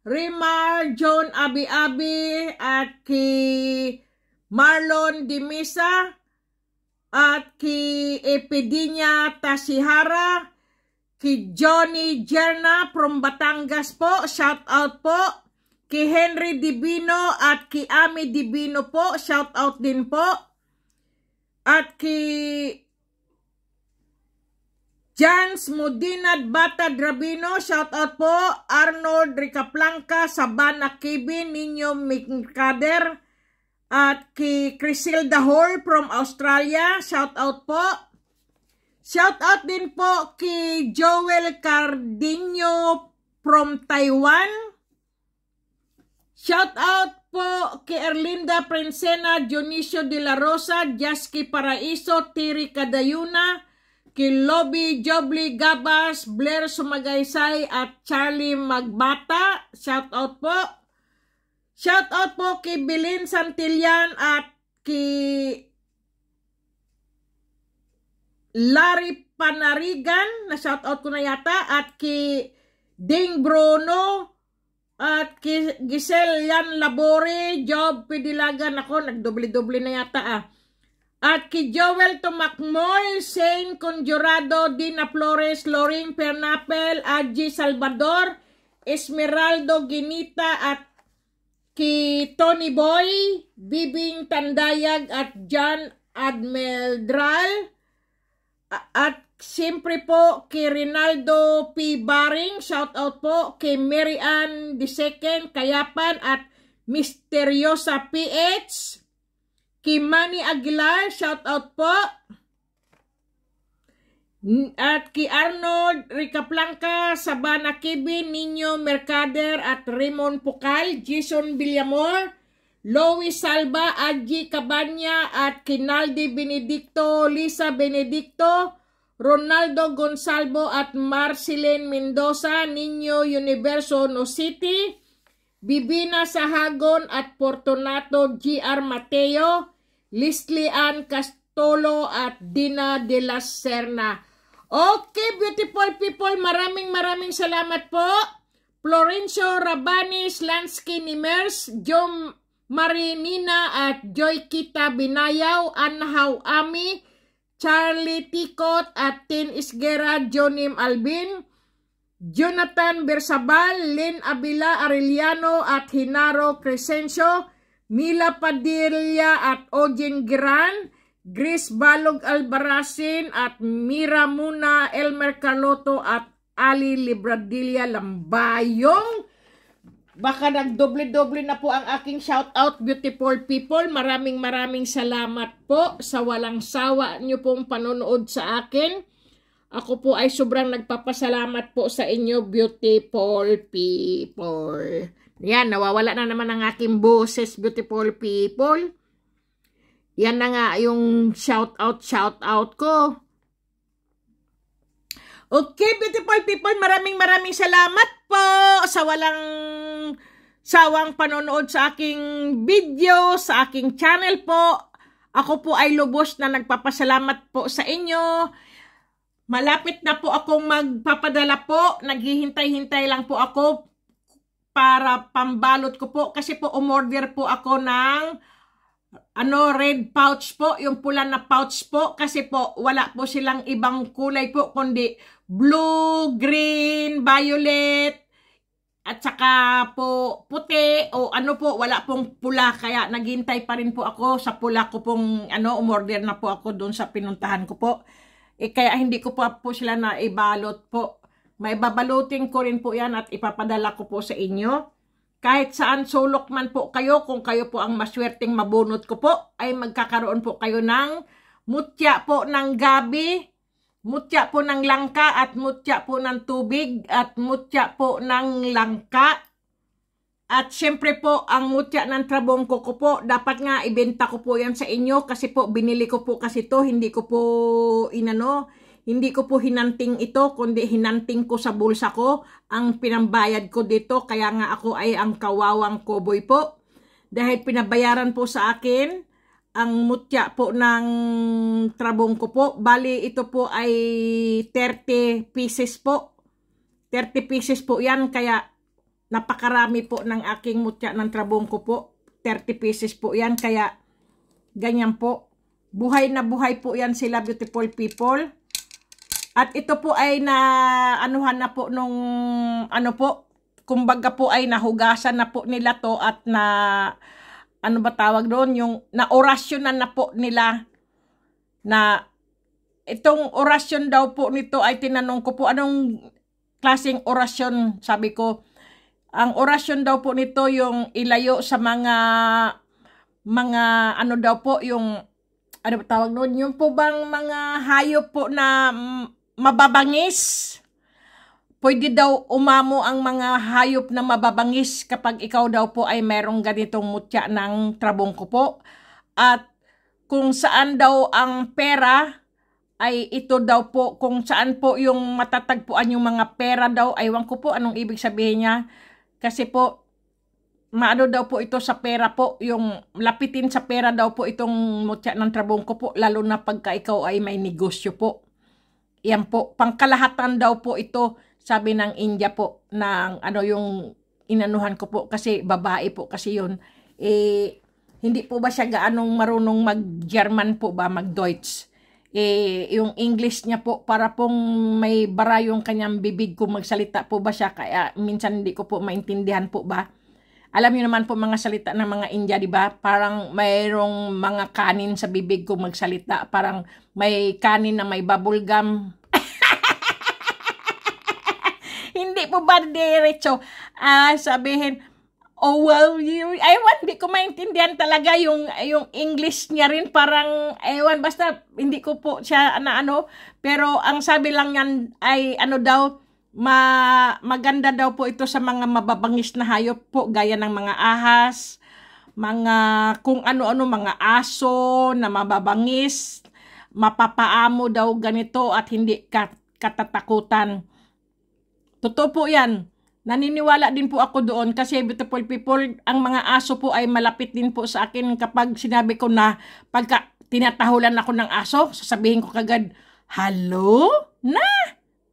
Rimar John Abi-Abi, at kay Marlon Dimisa, at kay Epidinya Tasihara, kay Johnny Jerna from Batangas po, shout out po. Kay Henry Divino at kay Ami Divino po, shout out din po. At kay Jans Mudinad Bata Drabino, shout out po. Arnold Ricaplanca, Sabana Kevin, Ninyo Mercader, at kay Crisilda Hall from Australia, shout out po. Shout out din po kay Joel Cardinho from Taiwan. Shout out po kay Erlinda Princena, Dionisio de la Rosa, Jaski Paraiso, Tiri Cadayuna, kay Lobby Jobly Gabas, Blair Sumagaysay at Charlie Magbata. Shout out po. Shout out po kay Belen Santillan at kay Larry Panarigan, na shout out ko na yata, at kay Ding Bruno, at kay Giselle Yan Labore, Job Pidilagan, ako nagdoble-doble na yata at kay Joel Tomakmoy, Shane Conjurado, Dina Flores, Loring Pernapel, Aji Salvador, Esmeraldo Ginita, at kay Tony Boy, Bibing Tandayag, at John Admeldral. At siyempre po kay Rinaldo P. Baring, shout out po kay Mary Ann II Kayapan at Misteriosa PH, kay Manny Aguilar, shout out po, at kay Arnold Ricaplanca, Sabana Kevin, Ninyo Mercader at Raymond Pukal, Jason Villamor, Lois Salva, Adji Cabanya, at Kinaldi Benedicto, Lisa Benedicto, Ronaldo Gonsalvo at Marceline Mendoza, Niño Universo No City, Bibina Sahagon at Fortunato G.R. Mateo, Leslie Ann Castolo at Dina de la Serna. Okay, beautiful people, maraming salamat po. Florencio Rabanis, Lansky Nimers, Jom Marinina at Joy Kita Binayaw, Anhaw Ami, Charlie Tikot at Tin Isguera, Jonim Albin, Jonathan Bersabal, Lynn Abila Arellano at Hinaro Crescencio, Mila Padilla at Ojin Giran, Grace Balog Albarazin at Mira Muna, Elmer Carloto at Ali Libradilla Lambayong. Baka nagdoble-doble na po ang aking shoutout, beautiful people. Maraming salamat po sa walang sawa nyo pong panonood sa akin. Ako po ay sobrang nagpapasalamat po sa inyo, beautiful people. Yan, nawawala na naman ang aking boses, beautiful people. Yan na nga yung shoutout ko. Okay, beautiful people, maraming salamat po sa walang sawang panonood sa aking video, sa aking channel po. Ako po ay lubos na nagpapasalamat po sa inyo. Malapit na po akong magpapadala po. Naghihintay-hintay lang po ako para pambalot ko po. Kasi po umorder po ako ng red pouch po, yung pula na pouch po, kasi po wala po silang ibang kulay po kundi blue, green, violet at saka po puti o ano po, wala pong pula, kaya naghintay pa rin po ako sa pula ko pong umorder na po ako doon sa pinuntahan ko po. Kaya hindi ko po sila na ibalot po. May babalutin ko rin po yan at ipapadala ko po sa inyo. Kahit saan sulok man po kayo, kung kayo po ang maswerteng mabunot ko po, ay magkakaroon po kayo ng mutya po ng gabi, mutya po ng langka, at mutya po ng tubig, at mutya po ng langka. At syempre po, ang mutya ng trabongko ko po, dapat nga ibenta ko po yan sa inyo, kasi po binili ko po kasi to, hindi ko po hindi ko po hinanting ito, kundi hinanting ko sa bulsa ko ang pinambayad ko dito. Kaya nga ako ay ang kawawang cowboy po. Dahil pinabayaran po sa akin ang mutya po ng trabong ko po. Bali ito po ay 30 pieces po. 30 pieces po yan. Kaya napakarami po ng aking mutya ng trabong ko po. 30 pieces po yan. Kaya ganyan po. Buhay na buhay po yan sila, beautiful people. At ito po ay anuhan na po nung kumbaga po ay nahugasan na po nila to at ba tawag doon, yung naorasyonan na po nila. Na itong orasyon daw po nito ay tinanong ko po anong klaseng orasyon, sabi ko. Ang orasyon daw po nito yung ilayo sa mga daw po yung ba tawag doon, yung po bang mga hayop po na mababangis. Pwede daw umamo ang mga hayop na mababangis kapag ikaw daw po ay merong ganitong mutya ng trabong ko po. At kung saan daw ang pera ay ito daw po, kung saan po yung matatagpuan yung mga pera daw, aywan ko po anong ibig sabihin niya. Kasi po, maano daw po ito sa pera po, yung lapitin sa pera daw po itong mutya ng trabong ko po, lalo na pagka ikaw ay may negosyo po. Yan po, pangkalahatan daw po ito, sabi ng India po, ng yung inanuhan ko po, kasi babae po kasi yun. Hindi po ba siya gaanong marunong mag-German po ba, mag-Deutsch? Yung English niya po, para pong may bara yung kanyang bibig kung magsalita po ba siya, kaya minsan hindi ko po maintindihan po ba. Alam niyo naman po mga salita ng mga India, di ba? Parang mayroong mga kanin sa bibig kung magsalita. Parang may kanin na may bubble gum. Hindi po ba diretso? Sabihin, oh well, hindi ko maintindihan talaga yung English niya rin. Parang, basta hindi ko po siya Pero ang sabi lang yan ay daw, maganda daw po ito sa mga mababangis na hayop po, gaya ng mga ahas, mga kung ano-ano, mga aso na mababangis, mapapaamo daw ganito at hindi katatakutan. Totoo po yan. Naniniwala din po ako doon kasi beautiful people, ang mga aso po ay malapit din po sa akin kapag sinabi ko na pagka tinatahulan ako ng aso, sasabihin ko kagad, "Hello? Na?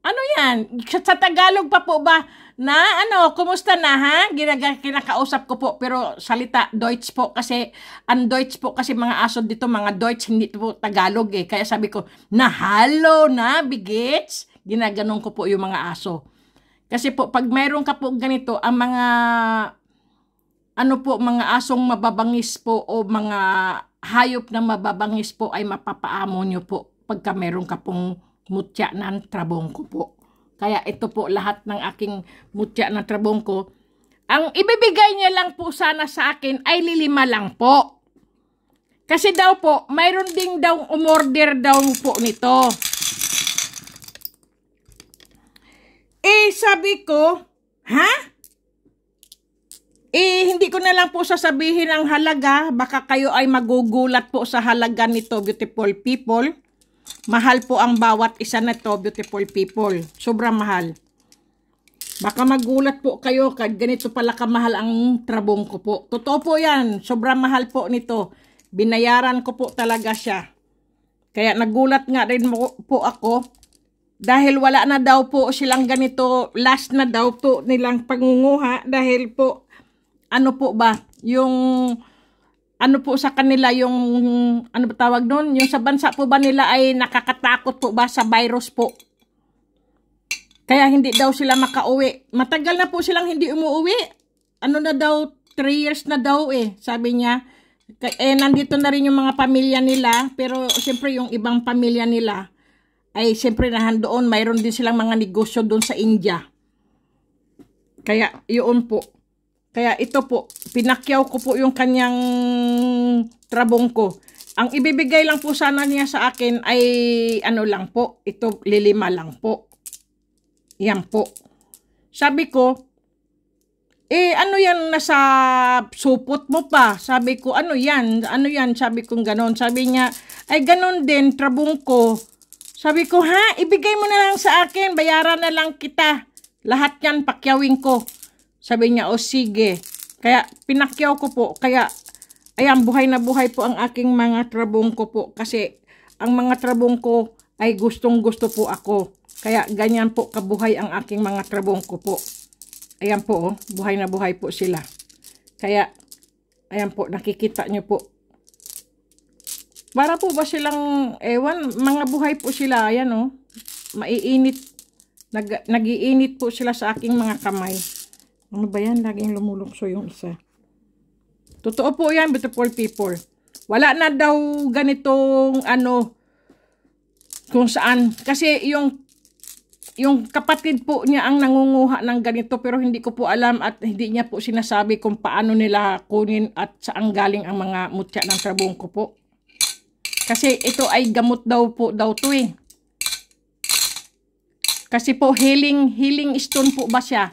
Ano yan? Sa Tagalog pa po ba? Na ano, kumusta na ha?" Kinakausap ko po pero salita Deutsch po kasi ang Deutsch po kasi mga aso dito mga Deutsch hindi po Tagalog eh. Kaya sabi ko, "Na hello na, bigets?" Ginaganon ko po yung mga aso. Kasi po, pag mayroon ka po ganito, ang mga, ano po, mga asong mababangis po o mga hayop na mababangis po ay mapapaamo nyo po pagka mayroon ka pong mutya ng trabongko po. Kaya ito po lahat ng aking mutya ng trabongko. Ang ibibigay niya lang po sana sa akin ay 5 lang po. Kasi daw po, mayroon ding daw umorder daw po nito. Sabi ko, ha? Hindi ko na lang po sasabihin ang halaga. Baka kayo ay magugulat po sa halaga nito, beautiful people. Mahal po ang bawat isa na to, beautiful people. Sobrang mahal. Baka magulat po kayo, ganito pala kamahal ang trabongko po. Totoo po yan, sobrang mahal po nito. Binayaran ko po talaga siya. Kaya nagulat nga rin po ako. Dahil wala na daw po silang ganito, last na daw po nilang pangunguha dahil po, ano po ba, yung, ano po sa kanila, yung, ano ba tawag doon, yung sa bansa po ba nila ay nakakatakot po ba sa virus po. Kaya hindi daw sila makauwi. Matagal na po silang hindi umuwi. Ano na daw, 3 years na daw sabi niya. Nandito na rin yung mga pamilya nila, pero siyempre yung ibang pamilya nila, ay siyempre nahandoon, mayroon din silang mga negosyo doon sa India. Kaya yun po. Kaya ito po, pinakyaw ko po yung kanyang trabongko. Ang ibibigay lang po sana niya sa akin ay ano lang po, ito 5 lang po. Yan po. Sabi ko, ano yan nasa supot mo pa? Sabi ko, ano yan? Ano yan? Sabi ko ganon. Sabi niya, ay ganon din, trabongko. Sabi ko, ha? Ibigay mo na lang sa akin. Bayaran na lang kita. Lahat yan, pakyawin ko. Sabi niya, o sige. Kaya, pinakyaw ko po. Kaya, ayan, buhay na buhay po ang aking mga trabongko po. Kasi, ang mga trabongko ay gustong gusto po ako. Kaya, ganyan po kabuhay ang aking mga trabongko po. Ayan po, buhay na buhay po sila. Kaya, ayan po, nakikita nyo po. Para po ba silang, ewan, mga buhay po sila, ayan maiinit, nagiinit po sila sa aking mga kamay. Ano ba yan? Laging lumulukso yung isa. Totoo po yan, beautiful people. Wala na daw ganitong, kung saan. Kasi yung kapatid po niya ang nangunguha ng ganito, pero hindi ko po alam at hindi niya po sinasabi kung paano nila kunin at saan galing ang mga mutya ng trabongko po. Kasi ito ay gamot daw to Kasi po healing stone po ba siya.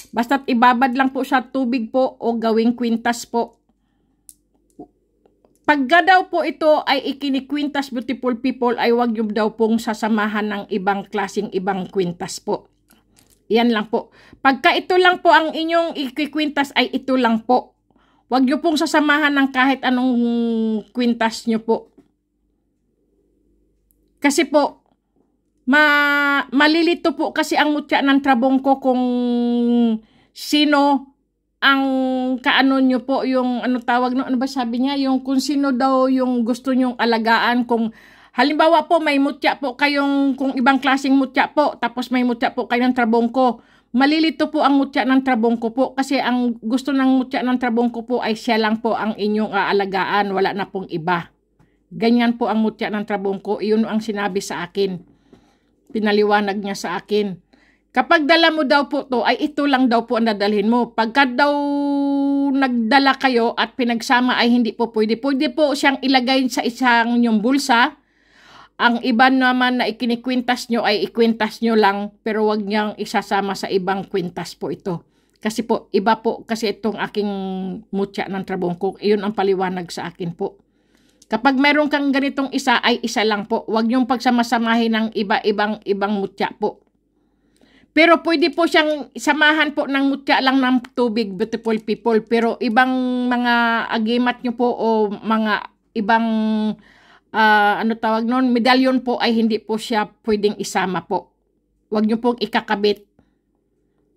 Basta't ibabad lang po sa tubig po o gawing kwintas po. Pagka daw po ito ay ikinikwintas, beautiful people, ay wag yung daw pong sasamahan ng ibang klaseng ibang kwintas po. Yan lang po. Pagka ito lang po ang inyong ikikwintas ay ito lang po. Wag yung pong sasamahan ng kahit anong kwintas nyo po. Kasi po, malilito po kasi ang mutya ng trabongko kung sino ang kaano nyo po, yung ano tawag no, ano ba sabi niya, yung kung sino daw yung gusto nyong alagaan. Kung halimbawa po may mutya po kayong, kung ibang klaseng mutya po, tapos may mutya po kayong trabongko, malilito po ang mutya ng trabongko po kasi ang gusto ng mutya ng trabongko po ay siya lang po ang inyong aalagaan, wala na pong iba. Ganyan po ang mutya ng trabongko. Iyon ang sinabi sa akin. Pinaliwanag niya sa akin. Kapag dala mo daw po to, ay ito lang daw po ang dadalhin mo. Pagka daw nagdala kayo at pinagsama ay hindi po pwede. Pwede po siyang ilagay sa isang inyong bulsa. Ang iba naman na ikinikwintas nyo ay ikwintas nyo lang. Pero wag niyang isasama sa ibang kwintas po ito. Kasi po, iba po kasi itong aking mutya ng trabongko. Iyon ang paliwanag sa akin po. Kapag meron kang ganitong isa, ay isa lang po. Huwag niyong pagsamasamahin ng ibang mutya po. Pero pwede po siyang samahan po ng mutya lang ng tubig, beautiful people. Pero ibang mga agimat nyo po o mga ibang ano tawag nun, medalyon po ay hindi po siya pwedeng isama po. Huwag nyo pong ikakabit.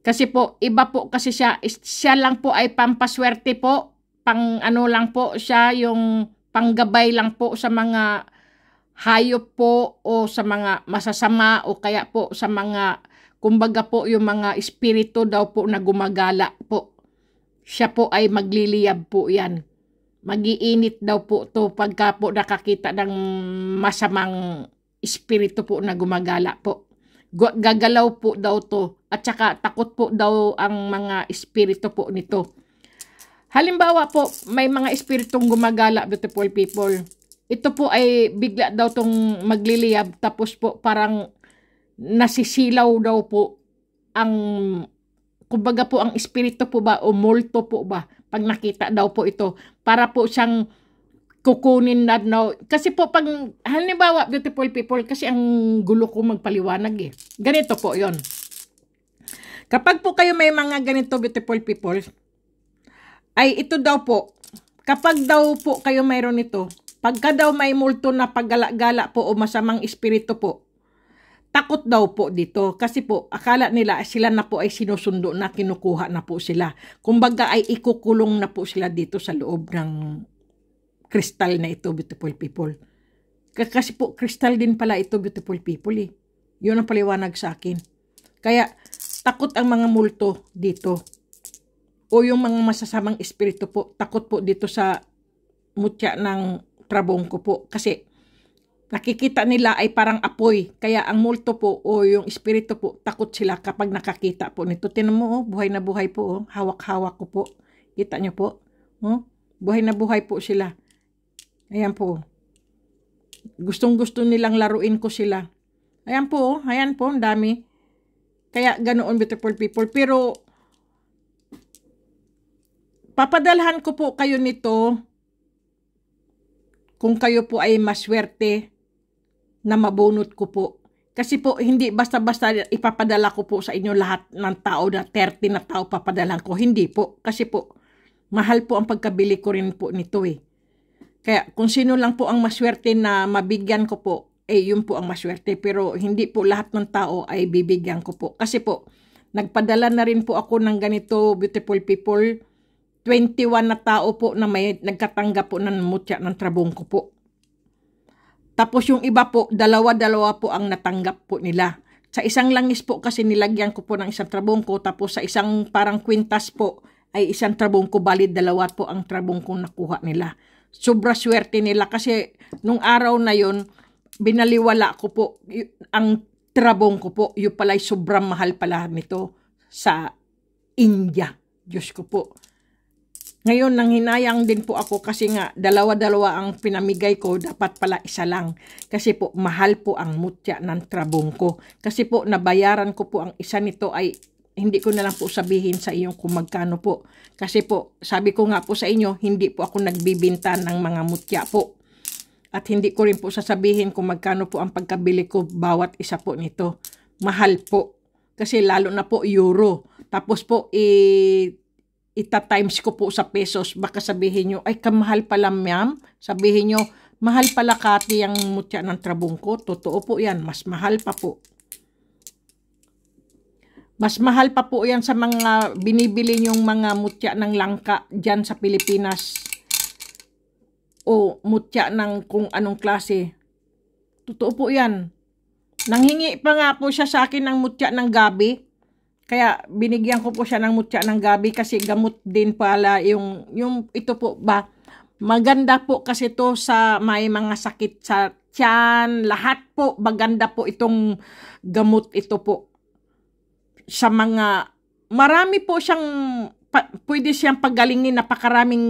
Kasi po, iba po kasi siya lang po ay pampaswerte po. Pang ano lang po siya, yung panggabay lang po sa mga hayop po o sa mga masasama o kaya po sa mga, kumbaga po yung mga espiritu daw po na gumagala po. Siya po ay magliliyab po yan. Magiinit daw po to pagka po nakakita ng masamang espiritu po na gumagala po. Gagalaw po daw to at saka takot po daw ang mga espiritu po nito. Halimbawa po, may mga espiritong gumagala, beautiful people. Ito po ay bigla daw tong magliliyab tapos po parang nasisilaw daw po ang, kumbaga po ang espiritu po ba o multo po ba pag nakita daw po ito para po siyang kukunin na daw. Kasi po pag halimbawa, beautiful people, kasi ang gulo ko magpaliwanag eh. Ganito po yon. Kapag po kayo may mga ganito, beautiful people, ay ito daw po, kapag daw po kayo mayroon ito, pagka daw may multo na paggala-gala po o masamang espiritu po, takot daw po dito. Kasi po, akala nila sila na po ay sinusundo na, kinukuha na po sila. Kumbaga ay ikukulong na po sila dito sa loob ng kristal na ito, beautiful people. Kasi po, kristal din pala ito, beautiful people eh. Yun ang paliwanag sa akin. Kaya, takot ang mga multo dito. O yung mga masasamang espiritu po, takot po dito sa mutya ng trabongko po. Kasi, nakikita nila ay parang apoy. Kaya ang multo po o yung espiritu po, takot sila kapag nakakita po nito. Tinan mo, buhay na buhay po. Hawak-hawak ko po. Kita nyo po. Buhay na buhay po sila. Ayan po. Gustong-gusto nilang laruin ko sila. Ayan po, ang dami. Kaya ganoon, beautiful people. Pero, papadalhan ko po kayo nito kung kayo po ay maswerte na mabunot ko po. Kasi po, hindi basta-basta ipapadala ko po sa inyo lahat ng tao na 30 na tao papadalhan ko. Hindi po. Kasi po, mahal po ang pagkabili ko rin po nito eh. Kaya kung sino lang po ang maswerte na mabigyan ko po, yun po ang maswerte. Pero hindi po lahat ng tao ay bibigyan ko po. Kasi po, nagpadala na rin po ako ng ganito, beautiful people. 21 na tao po na may nagkatanggap po ng mutya ng trabongko po. Tapos yung iba po, dalawa-dalawa po ang natanggap po nila. Sa isang langis po kasi nilagyan ko po ng isang trabongko. Tapos sa isang parang kwintas po ay isang trabongko. Bali, dalawa po ang trabongko nakuha nila. Sobra swerte nila kasi nung araw na yon binaliwala ko po ang trabongko po. Yung pala'y sobrang mahal pala nito sa India. Diyos ko po. Ngayon, nanghinayang din po ako kasi nga dalawa-dalawa ang pinamigay ko, dapat pala isa lang. Kasi po, mahal po ang mutya ng trabongko. Kasi po, nabayaran ko po ang isa nito ay hindi ko na lang po sabihin sa inyo kung magkano po. Kasi po, sabi ko nga po sa inyo, hindi po ako nagbibinta ng mga mutya po. At hindi ko rin po sasabihin kung magkano po ang pagkabili ko bawat isa po nito. Mahal po. Kasi lalo na po euro. Tapos po, ita-times ko po sa pesos. Baka sabihin nyo, ay kamahal pala ma'am. Sabihin nyo, mahal pala Kati ang mutya ng trabongko. Totoo po yan, mas mahal pa po. Mas mahal pa po yan sa mga binibili nyong mga mutya ng langka dyan sa Pilipinas. O mutya ng kung anong klase. Totoo po yan. Nanghingi pa nga po siya sa akin ng mutya ng gabi. Kaya binigyan ko po siya ng mutya ng gabi kasi gamot din pala yung ito po ba. Maganda po kasi to sa may mga sakit sa tiyan. Lahat po maganda po itong gamot ito po. Sa mga, marami po siyang, pwede siyang paggalingin, napakaraming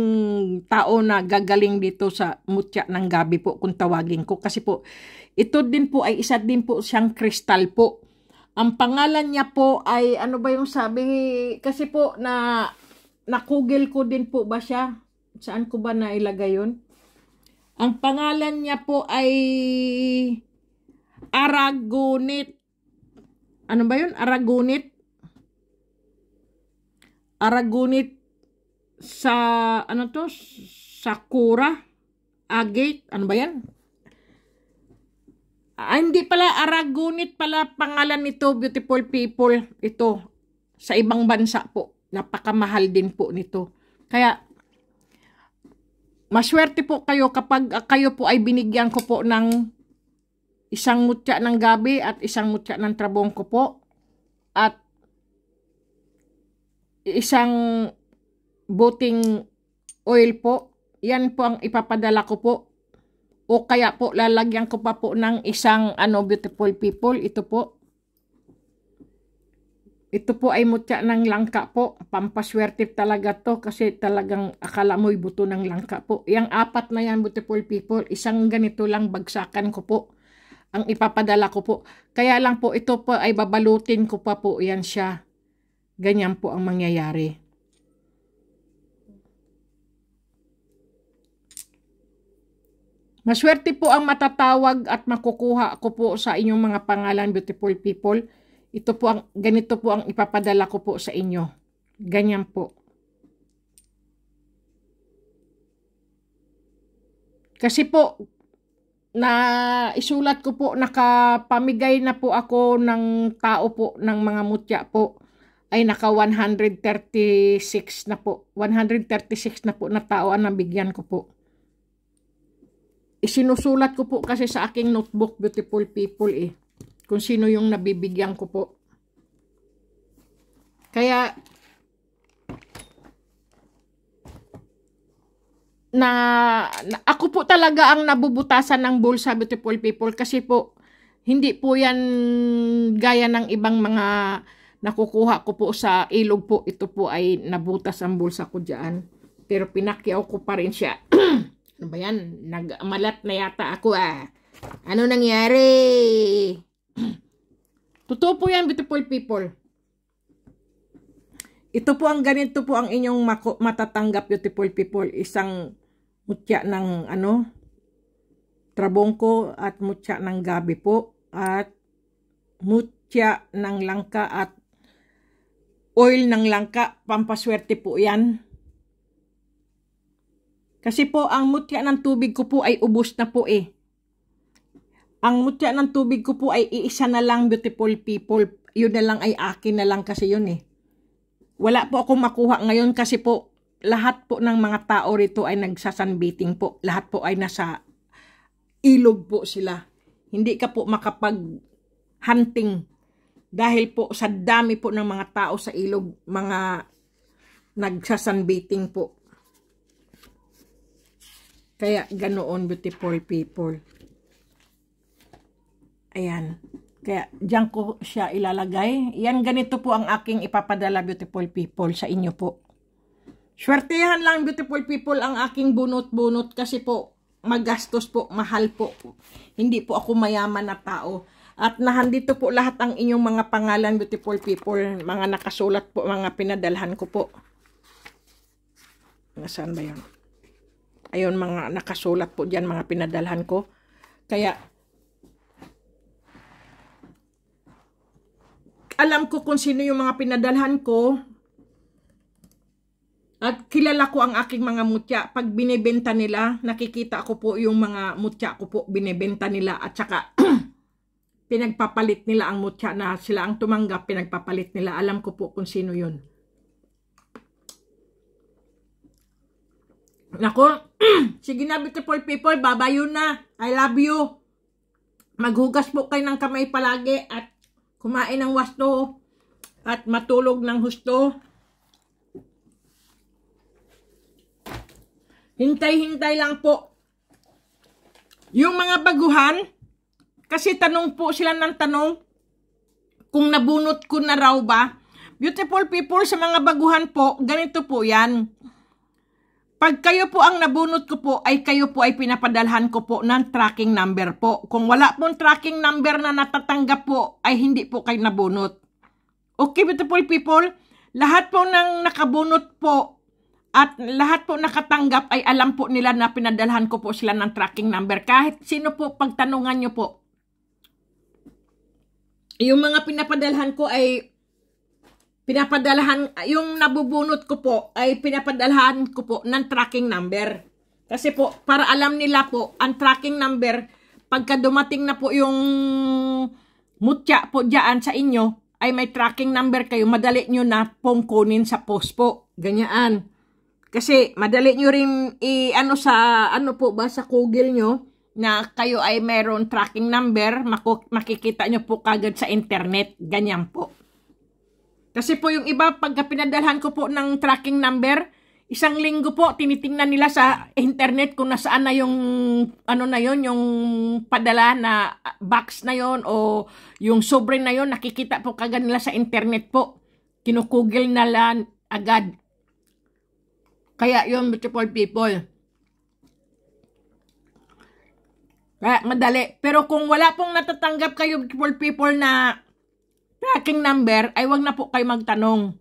tao na gagaling dito sa mutya ng gabi po kung tawagin ko. Kasi po, ito din po ay isa din po siyang kristal po. Ang pangalan niya po ay, ano ba yung sabi, kasi po nakugil ko din po ba siya? Saan ko ba nailagay yun? Ang pangalan niya po ay Aragonite. ano ba yun? Aragonit sa, ano to? Sakura, agate, ano ba yan? Hindi pala, Aragonit pala pangalan nito, beautiful people. Ito, sa ibang bansa po. Napakamahal din po nito. Kaya, maswerte po kayo kapag kayo po ay binigyan ko po ng isang mutya ng gabi at isang mutya ng trabongko po. At isang buting oil po. Yan po ang ipapadala ko po. O kaya po lalagyan ko pa po ng isang beautiful people. Ito po. Ito po ay mutya ng langka po. Pampaswerte talaga to kasi talagang akala mo'y buto ng langka po. Yang apat na yan, beautiful people, isang ganito lang bagsakan ko po. Ang ipapadala ko po. Kaya lang po ito po ay babalutin ko pa po yan siya. Ganyan po ang mangyayari. Maswerte po ang matatawag at makukuha ko po sa inyong mga pangalan, beautiful people. Ito po ganito po ang ipapadala ko po sa inyo. Ganyan po. Kasi po, isulat ko po, nakapamigay na po ako ng tao po, ng mga mutya po. Ay naka 136 na po. 136 na po na tao ang nabigyan ko po. Isinusulat ko po kasi sa aking notebook, beautiful people kung sino yung nabibigyan ko po. Kaya, ako po talaga ang nabubutasan ng bulsa, beautiful people, kasi po, hindi po yan gaya ng ibang mga nakukuha ko po sa ilog po. Ito po ay nabutas ang bulsa ko dyan. Pero pinakyaw ko pa rin siya. Ano ba yan? Nagmalat na yata ako Ano nangyari? Totoo po yan, beautiful people. Ito po ang ganito po ang inyong matatanggap, beautiful people. Isang mutya ng trabongko at mutya ng gabi po. At mutya ng langka at oil ng langka. Pampaswerte po yan. Kasi po, ang mutya ng tubig ko po ay ubos na po Ang mutya ng tubig ko po ay iisa na lang, beautiful people. Yun na lang ay akin na lang kasi yun Wala po akong makuha ngayon kasi po, lahat po ng mga tao rito ay nagsasunbathing po. Lahat po ay nasa ilog po sila. Hindi ka po makapag-hunting. Dahil po sa dami po ng mga tao sa ilog, mga nagsasunbathing po. Kaya ganoon, beautiful people. Ayan. Kaya diyan ko siya ilalagay. Yan, ganito po ang aking ipapadala, beautiful people, sa inyo po. Swertehan lang, beautiful people, ang aking bunot-bunot kasi po magastos po, mahal po. Hindi po ako mayaman na tao. At nahandito po lahat ang inyong mga pangalan, beautiful people. Mga nakasulat po, mga pinadalhan ko po. Nasaan ba yun? Ayun, mga nakasulat po dyan, mga pinadalhan ko. Kaya, alam ko kung sino yung mga pinadalhan ko. At kilala ko ang aking mga mutya. Pag binibenta nila, nakikita ko po yung mga mutya ko po, binibenta nila. At saka, pinagpapalit nila ang mutya na sila ang tumanggap, pinagpapalit nila. Alam ko po kung sino yun. Nako, sige na, beautiful people, babayo na. I love you. Maghugas po kayo ng kamay palagi at kumain ng wasto at matulog ng husto. Hintay-hintay lang po. Yung mga baguhan, kasi tanong po sila ng tanong kung nabunot ko na raw ba. Beautiful people, sa mga baguhan po, ganito po yan. Pag kayo po ang nabunot ko po, ay kayo po ay pinapadalhan ko po ng tracking number po. Kung wala pong tracking number na natatanggap po, ay hindi po kayo nabunot. Okay, beautiful people? Lahat po ng nakabunot po at lahat po nakatanggap ay alam po nila na pinadalhan ko po sila ng tracking number. Kahit sino po pagtanungan nyo po, yung mga pinapadalhan ko ay yung nabubunot ko po ay pinapadalhan ko po ng tracking number. Kasi po, para alam nila po, ang tracking number, pagka dumating na po yung mutya po dyan sa inyo, ay may tracking number kayo, madali nyo na pong kunin sa post po. Ganyan. Kasi madali nyo rin sa Google nyo, na kayo ay mayroon tracking number, makikita nyo po kagad sa internet. Ganyan po. Kasi po yung iba, pagka pinadalhan ko po ng tracking number, isang linggo po, tinitingnan nila sa internet kung nasaan na yung, yung padala na box na yon o yung sobre na yon, nakikita po kagad nila sa internet po. Kinukugil na lang agad. Kaya yun, beautiful people. Kaya madali. Pero kung wala pong natatanggap kayo, beautiful people, na tracking number, ay wag na po kayo magtanong.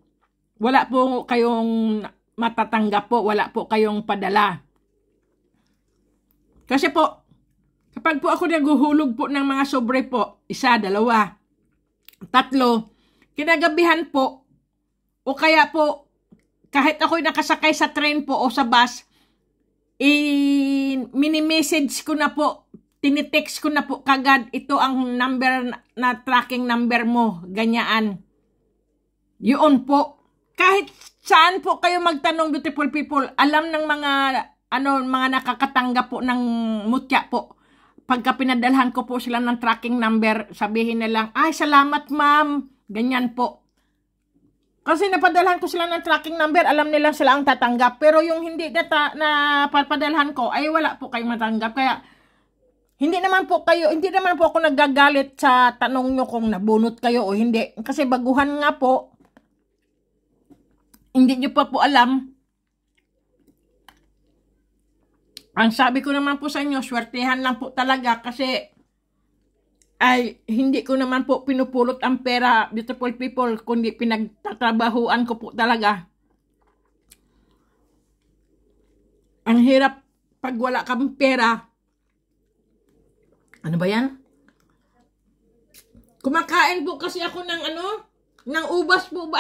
Wala po kayong matatanggap po, wala po kayong padala. Kasi po, kapag po ako naguhulog po ng mga sobre po, 1, 2, 3, kinagabihan po, o kaya po, kahit ako'y nakasakay sa train po o sa bus, mini-message ko na po, tinitext ko na po kagad, ito ang number na tracking number mo, ganyan. Yun po. Kahit saan po kayo magtanong, beautiful people, alam ng mga nakakatanggap po ng mutya po. Pagka pinadalhan ko po sila ng tracking number, sabihin na lang, ay salamat ma'am, ganyan po. Kasi napadalhan ko sila ng tracking number, alam nila sila ang tatanggap. Pero yung hindi na papadalhan ko, ay wala po kayong matanggap. Kaya, hindi naman po ako nagagalit sa tanong nyo kung nabunot kayo o hindi. Kasi baguhan nga po, hindi nyo pa po alam. Ang sabi ko naman po sa inyo, swertehan lang po talaga kasi ay hindi ko naman po pinupulot ang pera, beautiful people, kundi pinagtatrabahuan ko po talaga. Ang hirap pag wala kang pera. Ano ba yan? Kumakain po kasi ako ng ng ubas po ba?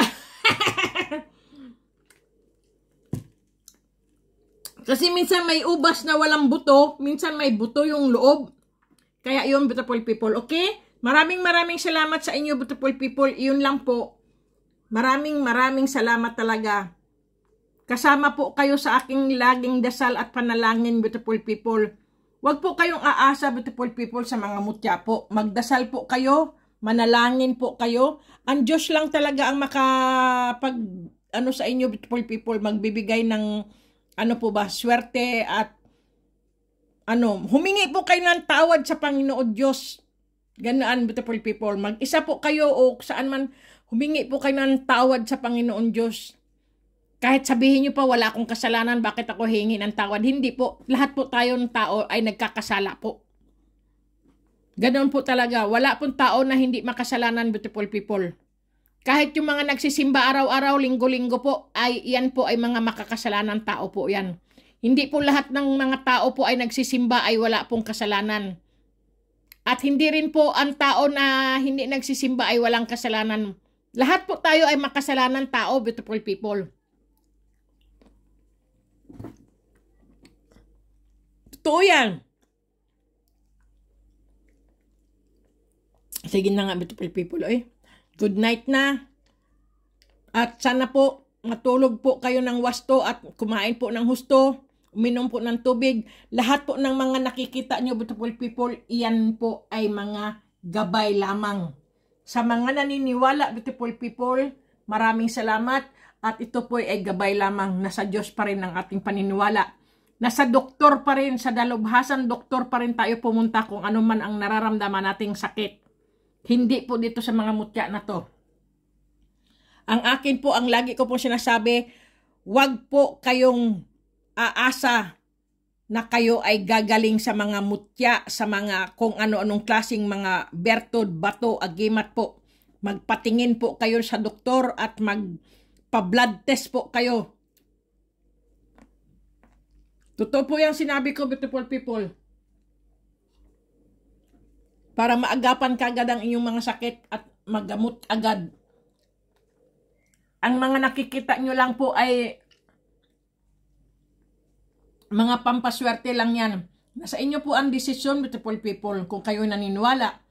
Kasi minsan may ubas na walang buto, minsan may buto yung loob. Kaya yun, beautiful people, okay? Maraming salamat sa inyo, beautiful people. Yun lang po. Maraming salamat talaga. Kasama po kayo sa aking laging dasal at panalangin, beautiful people. Huwag po kayong aasa, beautiful people, sa mga mutya po. Magdasal po kayo, manalangin po kayo. Ang Diyos lang talaga ang sa inyo, beautiful people, magbibigay ng swerte at humingi po kayo ng tawad sa Panginoon Diyos. Ganaan, beautiful people. Mag-isa po kayo o saan man, humingi po kayo ng tawad sa Panginoon Diyos. Kahit sabihin nyo pa, wala akong kasalanan, bakit ako hingi ng tawad? Hindi po. Lahat po tayong tao ay nagkakasala po. Ganoon po talaga. Wala pong tao na hindi makasalanan, beautiful people. Kahit yung mga nagsisimba araw-araw, linggo-linggo po, yan po ay mga makakasalanan tao po yan. Hindi po lahat ng mga tao po ay nagsisimba ay wala pong kasalanan. At hindi rin po ang tao na hindi nagsisimba ay walang kasalanan. Lahat po tayo ay makasalanan tao, beautiful people. Totoo yan. Sige na nga, beautiful people. Good night na. At sana po matulog po kayo ng wasto at kumain po ng husto. Uminom po ng tubig. Lahat po ng mga nakikita nyo, beautiful people, iyan po ay mga gabay lamang. Sa mga naniniwala, beautiful people, maraming salamat. At ito po ay gabay lamang. Nasa Diyos pa rin ang ating paniniwala. Nasa doktor pa rin, sa dalubhasan doktor pa rin tayo pumunta kung ano man ang nararamdaman nating sakit. Hindi po dito sa mga mutya na to. Ang akin po, ang lagi ko po sinasabi, wag po kayong aasa na kayo ay gagaling sa mga mutya, sa mga kung ano-anong klaseng mga bertod, bato, agimat po. Magpatingin po kayo sa doktor at magpa-blood test po kayo. Totoo po yung sinabi ko, beautiful people. Para maagapan kagad ang inyong mga sakit at magamot agad. Ang mga nakikita nyo lang po ay mga pampaswerte lang yan. Nasa inyo po ang desisyon, beautiful people, kung kayo naniniwala.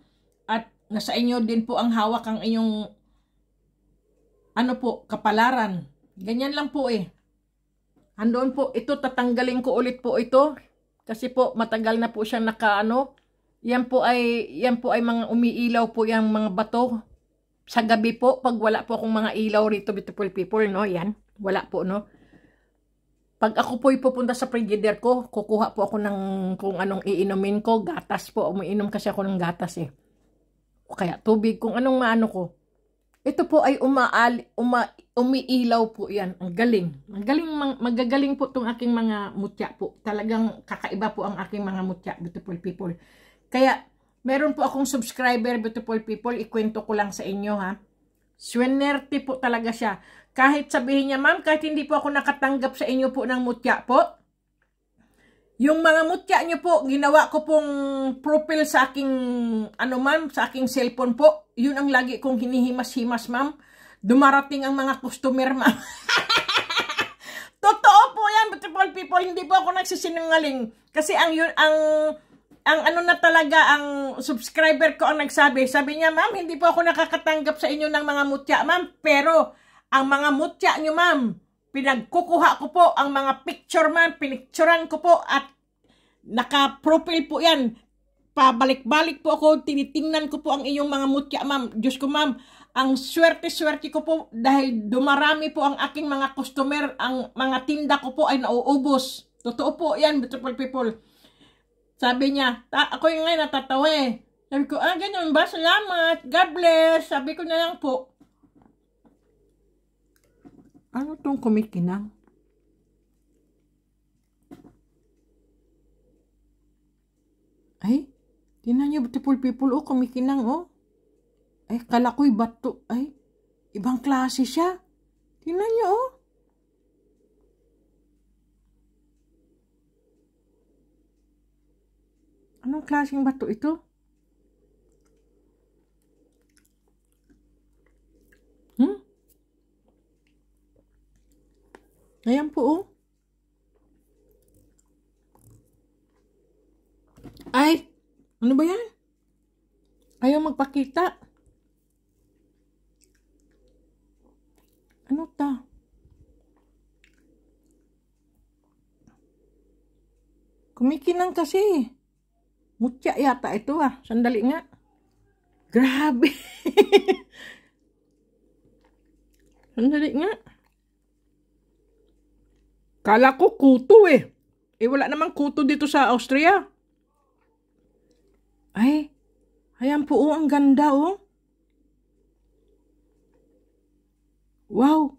At nasa inyo din po ang hawak ang inyong kapalaran. Ganyan lang po eh. Andoon po, ito tatanggalin ko ulit po ito. Kasi po matagal na po siyang Yan po ay mga umiilaw po yung mga bato. Sa gabi po, pag wala po akong mga ilaw rito, beautiful people, no? Yan, wala po, no? Pag ako po'y pupunta sa frigidaire ko, kukuha po ako ng kung anong iinumin ko, gatas po. Umiinom kasi ako ng gatas eh. O kaya tubig, kung anong maano ko. Ito po ay umiilaw po yan. Ang galing. Magagaling po itong aking mga mutya po. Talagang kakaiba po ang aking mga mutya, beautiful people. Kaya, meron po akong subscriber, beautiful people. Ikwento ko lang sa inyo ha. Swinerte po talaga siya. Kahit sabihin niya, ma'am, kahit hindi po ako nakatanggap sa inyo po ng mutya po, yung mga mutya niyo po, ginawa ko pong profile sa aking, ma'am, sa aking cellphone po. Yun ang lagi kong hinihimas-himas, ma'am. Dumarating ang mga customer, ma'am. Totoo po yan, beautiful people. Hindi po ako nagsisinungaling. Kasi ang subscriber ko ang nagsabi. Sabi niya, ma'am, hindi po ako nakakatanggap sa inyo ng mga mutya, ma'am. Pero, ang mga mutya nyo, ma'am, pinagkukuha ko po ang mga picture, ma'am. Pinicturan ko po at naka-profile po yan. Pabalik-balik po ako, tinitingnan ko po ang inyong mga mutya, ma'am. Diyos ko, ma'am, ang swerte-swerte ko po dahil dumarami po ang aking mga customer. Ang mga tinda ko po ay nauubos. Totoo po yan, beautiful people. Sabi niya, ako yung ngayon natatawa eh. Sabi ko, ganyan ba? Salamat. God bless. Sabi ko na lang po. Ano tong kumikinang? Ay, tingnan niyo, beautiful people, oh, kumikinang, oh. Ay, kala ko'y bato. Ay, ibang klase siya. Tingnan niyo, oh. Anong klaseng bato ito? Ayan po, oh. Ay, ano ba yan? Ayaw magpakita. Ano ta? Kumikinang kasi. Mutya yata ito ah. Sandali nga. Grabe. Sandali nga. Kala ko kuto eh. Wala namang kuto dito sa Austria. Ay, ayan po, oh, ang ganda, oh. Wow.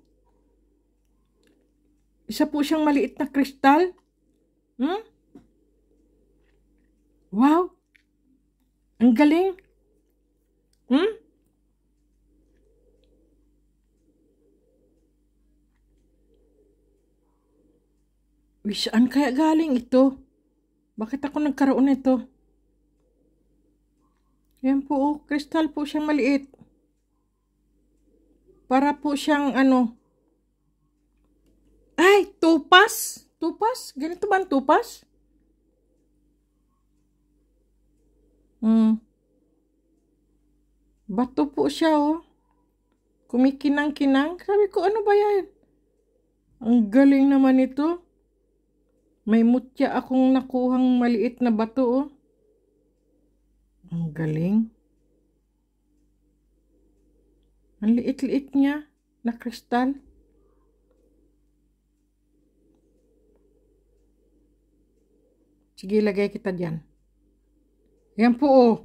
Isa po siyang maliit na kristal. Wow. Ang galing. Saan kaya galing ito? Bakit ako nagkaroon nito? Yan po, oh, kristal po siyang maliit. Para po siyang Ay, tupas. Tupas? Ganito ba ang tupas? Bato po siya, oh. Kumikinang-kinang. Sabi ko, ano ba yan? Ang galing naman ito. May mutya akong nakuhang maliit na bato, oh. Ang galing. Ang liit-liit niya na kristal. Sige, lagay kita dyan. Yan po, oh.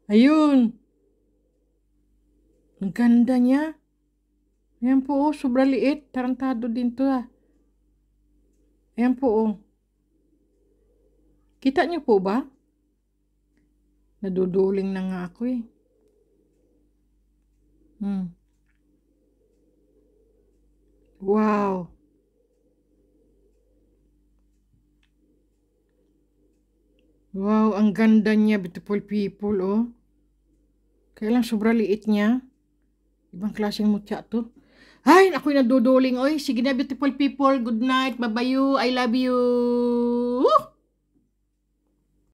Ayun. Ang ganda niya. Yan po, oh. Sobrang liit. Tarantado din to, ah. Yan po, oh. Kita niyo po ba? Naduduling na nga ako, eh. Wow. Wow, ang ganda niya, beautiful people, oh. Kaya lang sobra liit niya. Ibang klaseng mutya to. Ay, ako'y naduduling. Oy, sige na beautiful people. Good night. Bye-bye you. I love you.